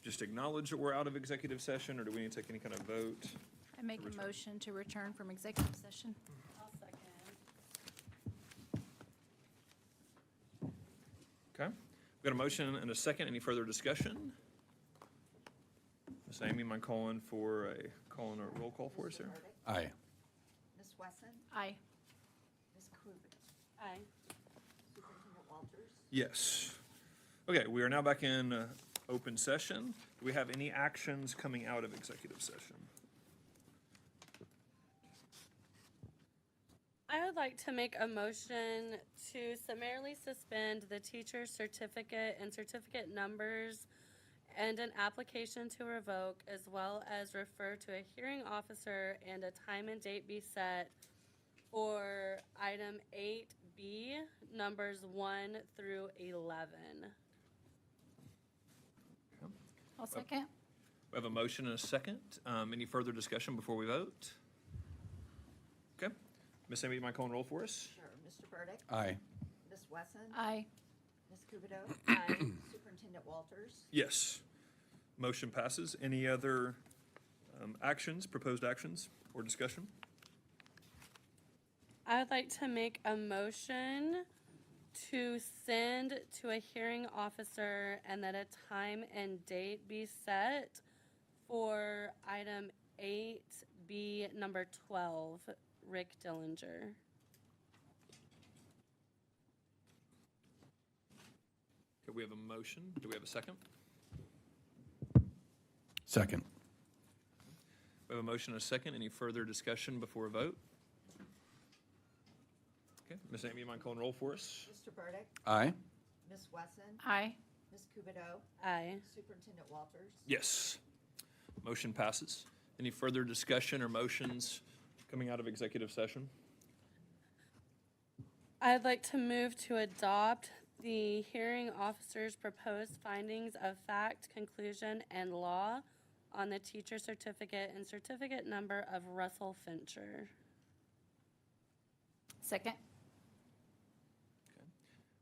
Speaker 7: just acknowledge that we're out of executive session, or do we need to take any kind of vote?
Speaker 1: I make a motion to return from executive session.
Speaker 8: I'll second.
Speaker 7: Okay, we've got a motion and a second. Any further discussion? Ms. Amy, mind calling a roll call for us here?
Speaker 2: Aye.
Speaker 6: Ms. Wesson?
Speaker 1: Aye.
Speaker 6: Ms. Quibito?
Speaker 8: Aye.
Speaker 6: Superintendent Walters?
Speaker 7: Yes. Okay, we are now back in open session. Do we have any actions coming out of executive session?
Speaker 8: I would like to make a motion to summarily suspend the teacher's certificate and certificate numbers and an application to revoke, as well as refer to a hearing officer and a time and date be set for item 8B, numbers 1 through 11.
Speaker 1: I'll second.
Speaker 7: We have a motion and a second. Any further discussion before we vote? Okay. Ms. Amy, mind calling roll for us?
Speaker 6: Sure. Mr. Burdick?
Speaker 2: Aye.
Speaker 6: Ms. Wesson?
Speaker 1: Aye.
Speaker 6: Ms. Quibito?
Speaker 8: Aye.
Speaker 6: Superintendent Walters?
Speaker 7: Yes. Motion passes. Any other proposed actions, or discussion?
Speaker 8: I would like to make a motion to send to a hearing officer and that a time and date be set for item 8B, number 12, Rick Dillinger.
Speaker 7: Okay, we have a motion. Do we have a second?
Speaker 2: Second.
Speaker 7: We have a motion and a second. Any further discussion before a vote? Okay, Ms. Amy, you mind calling roll for us?
Speaker 6: Mr. Burdick?
Speaker 2: Aye.
Speaker 6: Ms. Wesson?
Speaker 1: Aye.
Speaker 6: Ms. Quibito?
Speaker 8: Aye.
Speaker 6: Superintendent Walters?
Speaker 7: Yes. Motion passes. Any further discussion or motions coming out of executive session?
Speaker 8: I'd like to move to adopt the hearing officer's proposed findings of fact, conclusion, and law on the teacher certificate and certificate number of Russell Fincher.
Speaker 1: Second.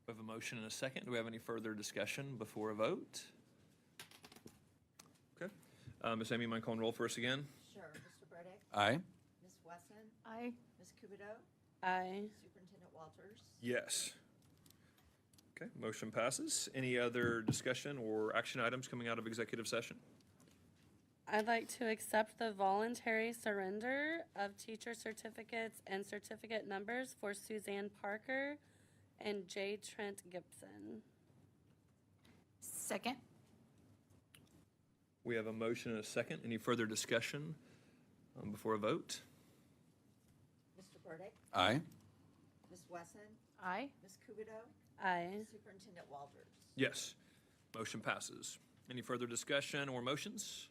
Speaker 7: We have a motion and a second. Do we have any further discussion before a vote? Okay. Ms. Amy, mind calling roll for us again?
Speaker 6: Sure. Mr. Burdick?
Speaker 2: Aye.
Speaker 6: Ms. Wesson?
Speaker 1: Aye.
Speaker 6: Ms. Quibito?
Speaker 8: Aye.
Speaker 6: Superintendent Walters?
Speaker 7: Yes. Okay, motion passes. Any other discussion or action items coming out of executive session?
Speaker 8: I'd like to accept the voluntary surrender of teacher certificates and certificate numbers for Suzanne Parker and J. Trent Gibson.
Speaker 1: Second.
Speaker 7: We have a motion and a second. Any further discussion before a vote?
Speaker 6: Mr. Burdick?
Speaker 2: Aye.
Speaker 6: Ms. Wesson?
Speaker 1: Aye.
Speaker 6: Ms. Quibito?
Speaker 8: Aye.
Speaker 6: Superintendent Walters?
Speaker 7: Yes. Motion passes. Any further discussion or motions?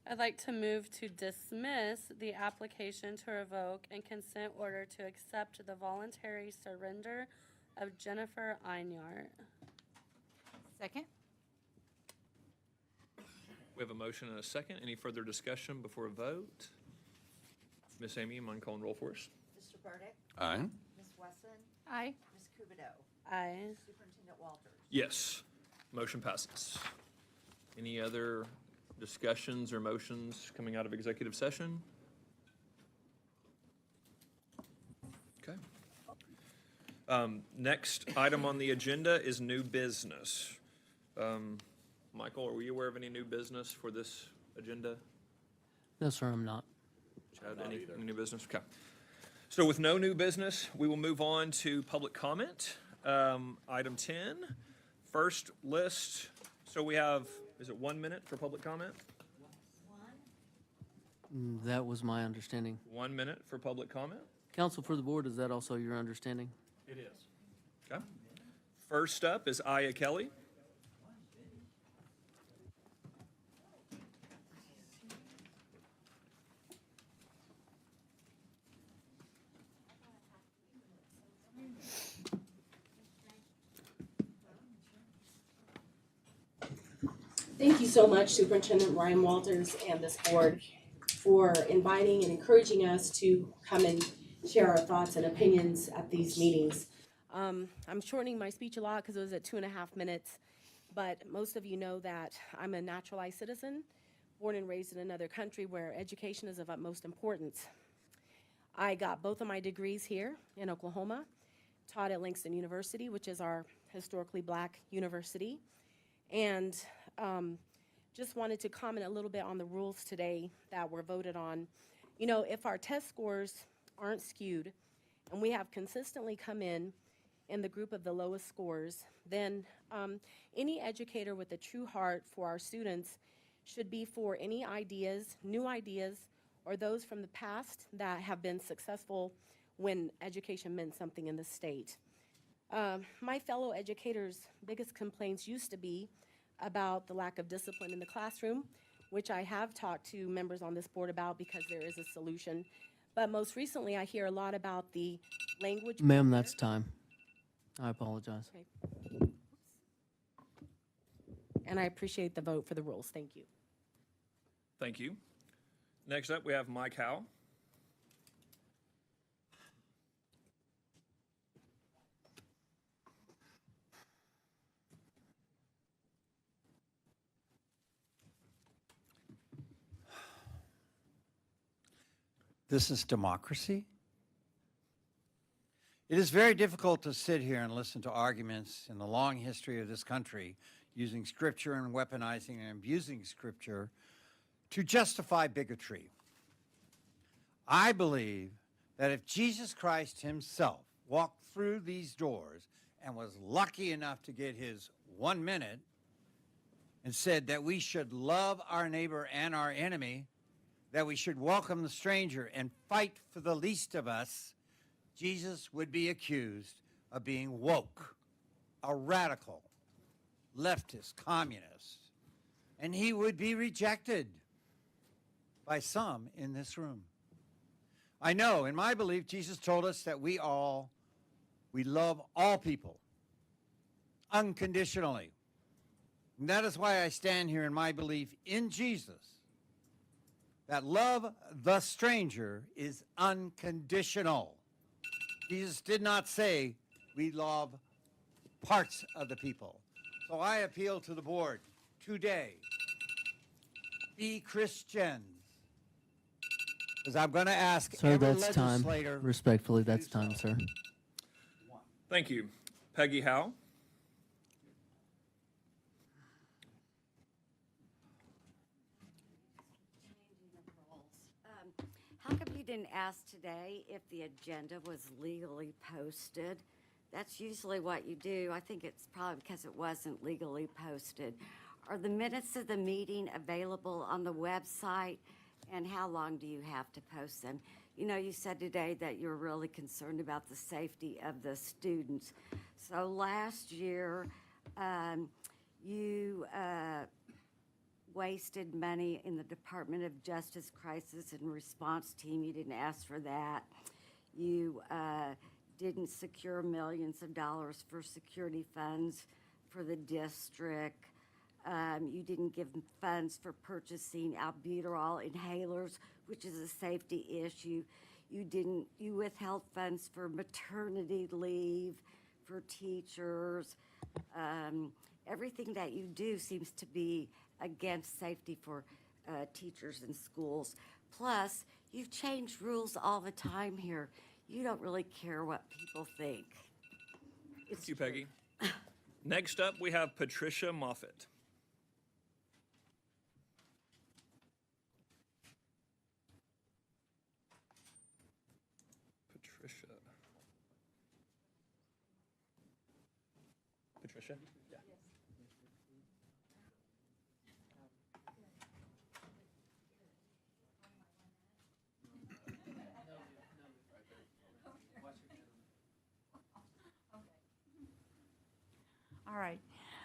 Speaker 8: I'd like to move to dismiss the application to revoke and consent order to accept the voluntary surrender of Jennifer Einart.
Speaker 1: Second.
Speaker 7: We have a motion and a second. Any further discussion before a vote? Ms. Amy, mind calling roll for us?
Speaker 6: Mr. Burdick?
Speaker 2: Aye.
Speaker 6: Ms. Wesson?
Speaker 1: Aye.
Speaker 6: Ms. Quibito?
Speaker 8: Aye.
Speaker 6: Superintendent Walters?
Speaker 7: Yes. Motion passes. Any other discussions or motions coming out of executive session? Okay. Next item on the agenda is new business. Michael, are we aware of any new business for this agenda?
Speaker 3: No, sir, I'm not.
Speaker 7: Chad, any new business? Okay. So with no new business, we will move on to public comment. Item 10, first list. So we have, is it 1 minute for public comment?
Speaker 3: That was my understanding.
Speaker 7: 1 minute for public comment?
Speaker 3: Counsel for the board, is that also your understanding?
Speaker 5: It is.
Speaker 7: Okay. First up is Aya Kelly.
Speaker 13: Thank you so much, Superintendent Ryan Walters and this board, for inviting and encouraging us to come and share our thoughts and opinions at these meetings. I'm shortening my speech a lot because it was at 2.5 minutes, but most of you know that I'm a naturalized citizen, born and raised in another country where education is of utmost importance. I got both of my degrees here in Oklahoma, taught at Langston University, which is our historically black university, and just wanted to comment a little bit on the rules today that were voted on. You know, if our test scores aren't skewed, and we have consistently come in the group of the lowest scores, then any educator with a true heart for our students should be for any ideas, new ideas, or those from the past that have been successful when education meant something in the state. My fellow educators' biggest complaints used to be about the lack of discipline in the classroom, which I have talked to members on this board about because there is a solution. But most recently, I hear a lot about the language.
Speaker 3: Ma'am, that's time. I apologize.
Speaker 13: Okay. And I appreciate the vote for the rules. Thank you.
Speaker 7: Thank you. Next up, we have Mike Howe.
Speaker 14: This is democracy. It is very difficult to sit here and listen to arguments in the long history of this country using scripture and weaponizing and abusing scripture to justify bigotry. I believe that if Jesus Christ himself walked through these doors and was lucky enough to get his 1 minute and said that we should love our neighbor and our enemy, that we should welcome the stranger and fight for the least of us, Jesus would be accused of being woke, a radical, leftist, communist, and he would be rejected by some in this room. I know, in my belief, Jesus told us that we love all people unconditionally. And that is why I stand here in my belief in Jesus, that love the stranger is unconditional. Jesus did not say we love parts of the people. So I appeal to the board today, be Christians. Because I'm going to ask
Speaker 3: Sir,
Speaker 14: every
Speaker 3: that's time.
Speaker 14: legislator.
Speaker 3: Respectfully, that's time, sir.
Speaker 7: Thank you. Peggy Howe.
Speaker 15: How come you didn't ask today if the agenda was legally posted? That's usually what you do. I think it's probably because it wasn't legally posted. Are the minutes of the meeting available on the website? And how long do you have to post them? You know, you said today that you're really concerned about the safety of the students. So last year, you wasted money in the Department of Justice Crisis and Response Team. You didn't ask for that. You didn't secure millions of dollars for security funds for the district. You didn't give funds for purchasing albuterol inhalers, which is a safety issue. You withheld funds for maternity leave, for teachers. Everything that you do seems to be against safety for teachers in schools. Plus, you've changed rules all the time here. You don't really care what people think.
Speaker 7: Thank you, Peggy. Next up, we have Patricia Moffett. Patricia? Yeah.
Speaker 16: All right.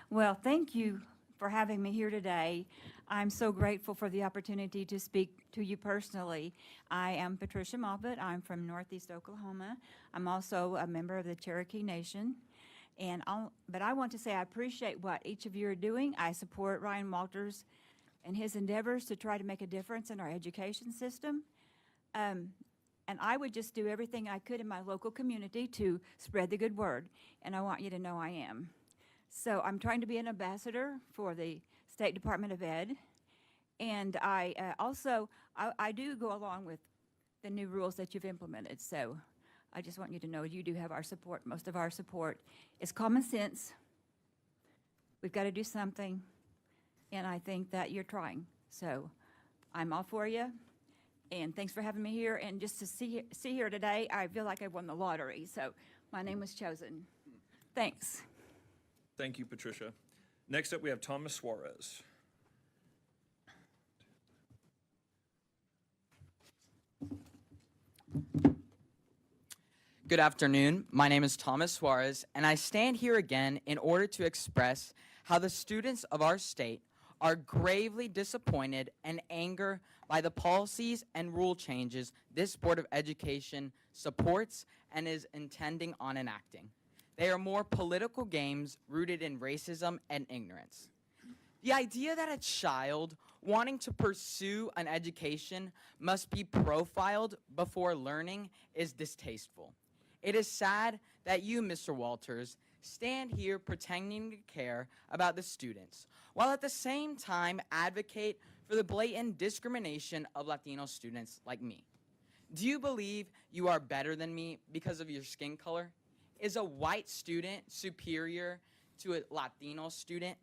Speaker 16: Well, thank you for having me here today. I'm so grateful for the opportunity to speak to you personally. I am Patricia Moffett. I'm from Northeast Oklahoma. I'm also a member of the Cherokee Nation. But I want to say I appreciate what each of you are doing. I support Ryan Walters and his endeavors to try to make a difference in our education system. And I would just do everything I could in my local community to spread the good word. And I want you to know I am. So I'm trying to be an ambassador for the State Department of Ed. And I also, I do go along with the new rules that you've implemented. So I just want you to know you do have our support. Most of our support is common sense. We've got to do something, and I think that you're trying. So I'm all for you, and thanks for having me here. And just to see here today, I feel like I won the lottery. So my name was chosen. Thanks.
Speaker 7: Thank you, Patricia. Next up, we have Thomas Suarez.
Speaker 17: Good afternoon. My name is Thomas Suarez, and I stand here again in order to express how the students of our state are gravely disappointed and angered by the policies and rule changes this Board of Education supports and is intending on enacting. They are more political games rooted in racism and ignorance. The idea that a child wanting to pursue an education must be profiled before learning is distasteful. It is sad that you, Mr. Walters, stand here pretending to care about the students, while at the same time advocate for the blatant discrimination of Latino students like me. Do you believe you are better than me because of your skin color? Is a white student superior to a Latino student?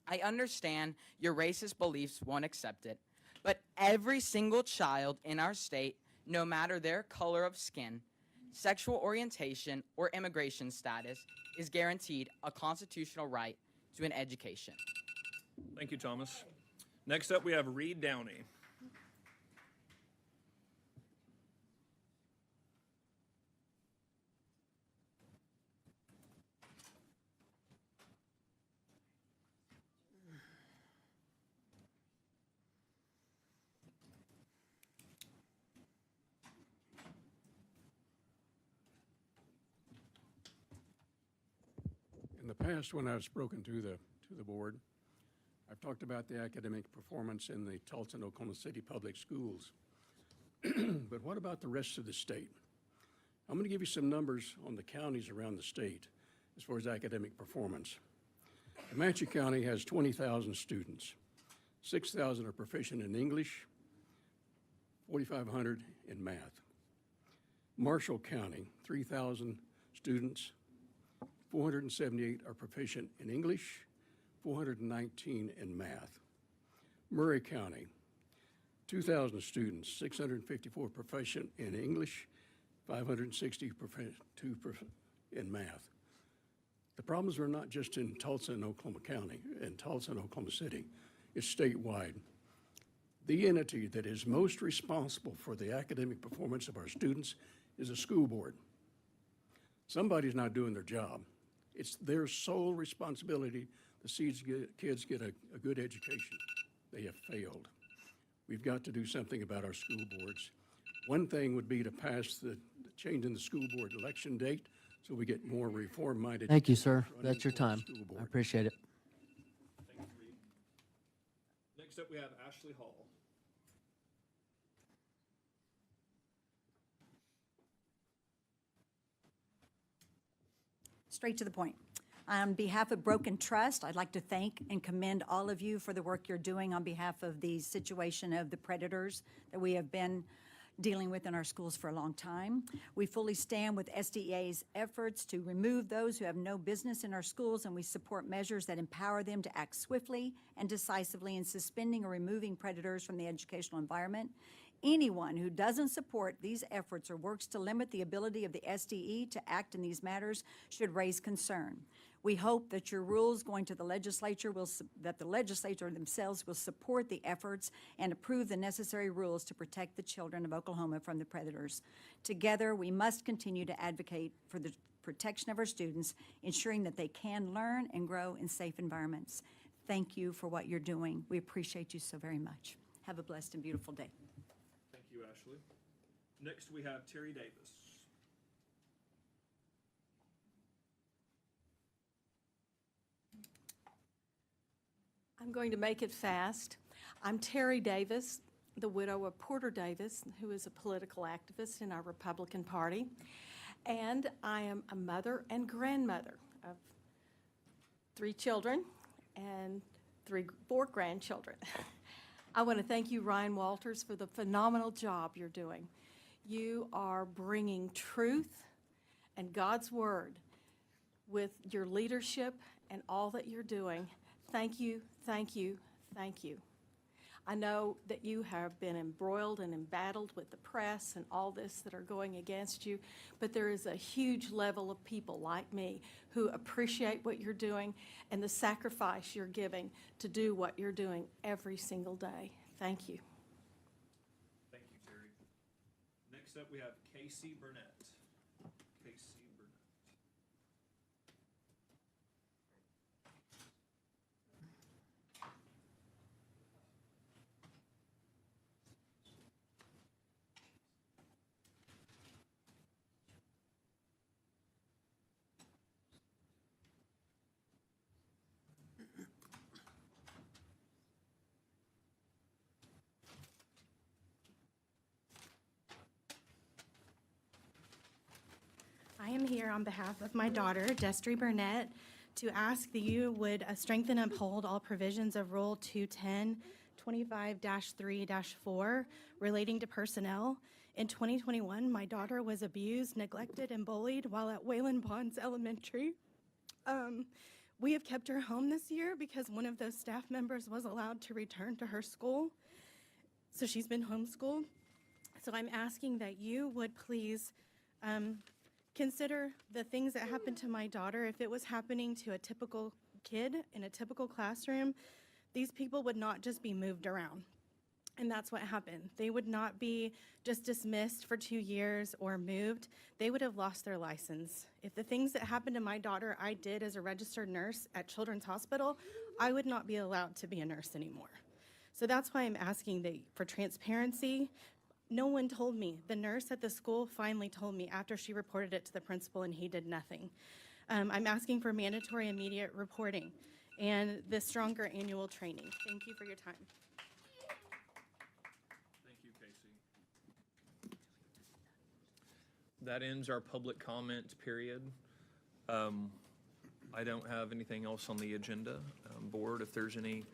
Speaker 17: I understand your racist beliefs won't accept it, but every single child in our state, no matter their color of skin, sexual orientation, or immigration status, is guaranteed a constitutional right to an education.
Speaker 7: Thank you, Thomas. Next up, we have Reed Downey.
Speaker 18: In the past, when I've spoken to the board, I've talked about the academic performance in the Tulsa and Oklahoma City public schools. But what about the rest of the state? I'm going to give you some numbers on the counties around the state as far as academic performance. Comanche County has 20,000 students. 6,000 are proficient in English, 4,500 in math. Marshall County, 3,000 students, 478 are proficient in English, 419 in math. Murray County, 2,000 students, 654 proficient in English, 560 in math. The problems are not just in Tulsa and Oklahoma County, in Tulsa and Oklahoma City. It's statewide. The entity that is most responsible for the academic performance of our students is a school board. Somebody's not doing their job. It's their sole responsibility the kids get a good education. They have failed. We've got to do something about our school boards. One thing would be to pass the change in the school board election date so we get more reform-minded.
Speaker 3: Thank you, sir.
Speaker 18: running
Speaker 3: That's your
Speaker 18: for the
Speaker 3: time.
Speaker 18: school board.
Speaker 3: I appreciate it.
Speaker 7: Thank you, Reed. Next up, we have Ashley Hall.
Speaker 6: Straight to the point. On behalf of Broken Trust, I'd like to thank and commend all of you for the work you're doing on behalf of the situation of the predators that we have been dealing with in our schools for a long time. We fully stand with SDA's efforts to remove those who have no business in our schools, and we support measures that empower them to act swiftly and decisively in suspending or removing predators from the educational environment. Anyone who doesn't support these efforts or works to limit the ability of the SDE to act in these matters should raise concern. We hope that your rules going to the legislature that the legislature themselves will support the efforts and approve the necessary rules to protect the children of Oklahoma from the predators. Together, we must continue to advocate for the protection of our students, ensuring that they can learn and grow in safe environments. Thank you for what you're doing. We appreciate you so very much. Have a blessed and beautiful day.
Speaker 7: Thank you, Ashley. Next, we have Terry Davis.
Speaker 19: I'm going to make it fast. I'm Terry Davis, the widow of Porter Davis, who is a political activist in our Republican Party. And I am a mother and grandmother of 3 children and 4 grandchildren. I want to thank you, Ryan Walters, for the phenomenal job you're doing. You are bringing truth and God's Word with your leadership and all that you're doing. Thank you, thank you, thank you. I know that you have been embroiled and embattled with the press and all this that are going against you, but there is a huge level of people like me who appreciate what you're doing and the sacrifice you're giving to do what you're doing every single day. Thank you.
Speaker 7: Thank you, Terry. Next up, we have Casey Burnett. Casey Burnett.
Speaker 20: I am here on behalf of my daughter, Destry Burnett, to ask that you would strengthen and uphold all provisions of Rule 210, 25-3-4 relating to personnel. In 2021, my daughter was abused, neglected, and bullied while at Wayland Bonds Elementary. We have kept her home this year because one of those staff members was allowed to return to her school. So she's been homeschooled. So I'm asking that you would please consider the things that happened to my daughter. If it was happening to a typical kid in a typical classroom, these people would not just be moved around. And that's what happened. They would not be just dismissed for 2 years or moved. They would have lost their license. If the things that happened to my daughter I did as a registered nurse at Children's Hospital, I would not be allowed to be a nurse anymore. So that's why I'm asking for transparency. No one told me. The nurse at the school finally told me after she reported it to the principal, and he did nothing. I'm asking for mandatory immediate reporting and the stronger annual training. Thank you for your time.
Speaker 7: Thank you, Casey. That ends our public comment period. I don't have anything else on the agenda. Board, if there's any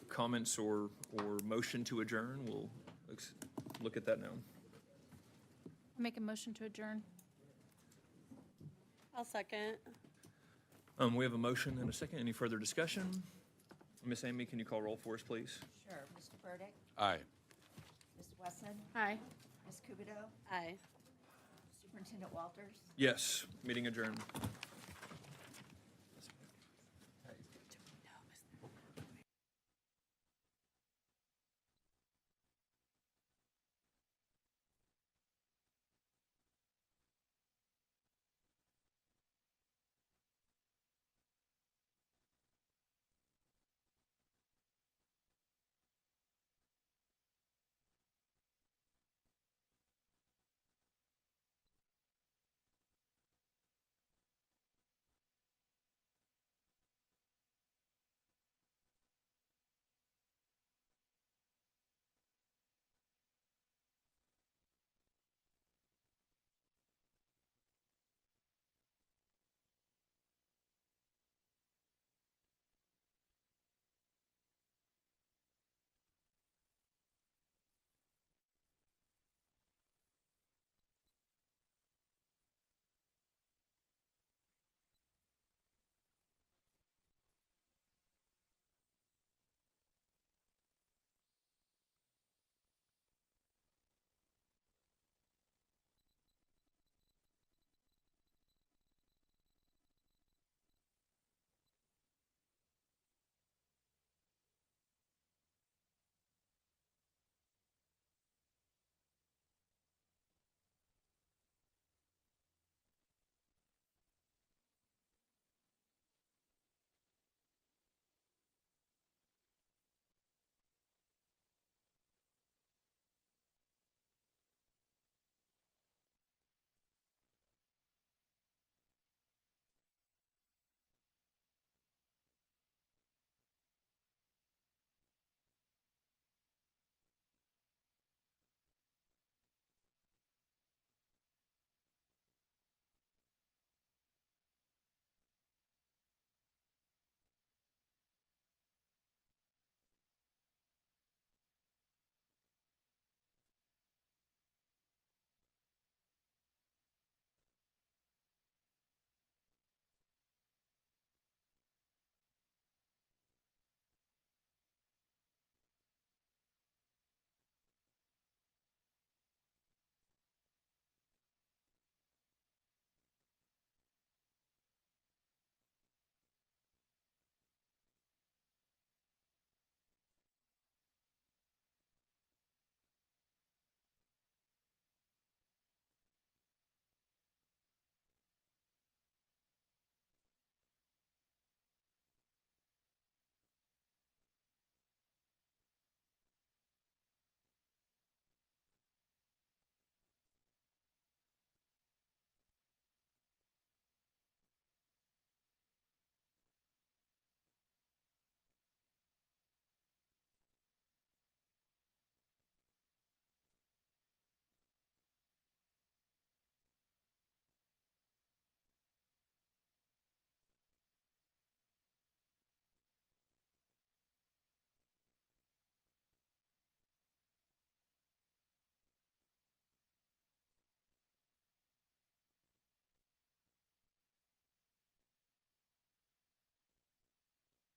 Speaker 7: comments or motion to adjourn, we'll look at that now.
Speaker 1: Make a motion to adjourn.
Speaker 8: I'll second.
Speaker 7: We have a motion and a second. Any further discussion? Miss Amy, can you call roll for us, please?
Speaker 6: Sure. Mr. Burdick?
Speaker 2: Aye.
Speaker 6: Ms. Wesson?
Speaker 1: Aye.
Speaker 6: Ms. Kubido?
Speaker 8: Aye.
Speaker 6: Superintendent Walters?
Speaker 7: Yes, meeting adjourned.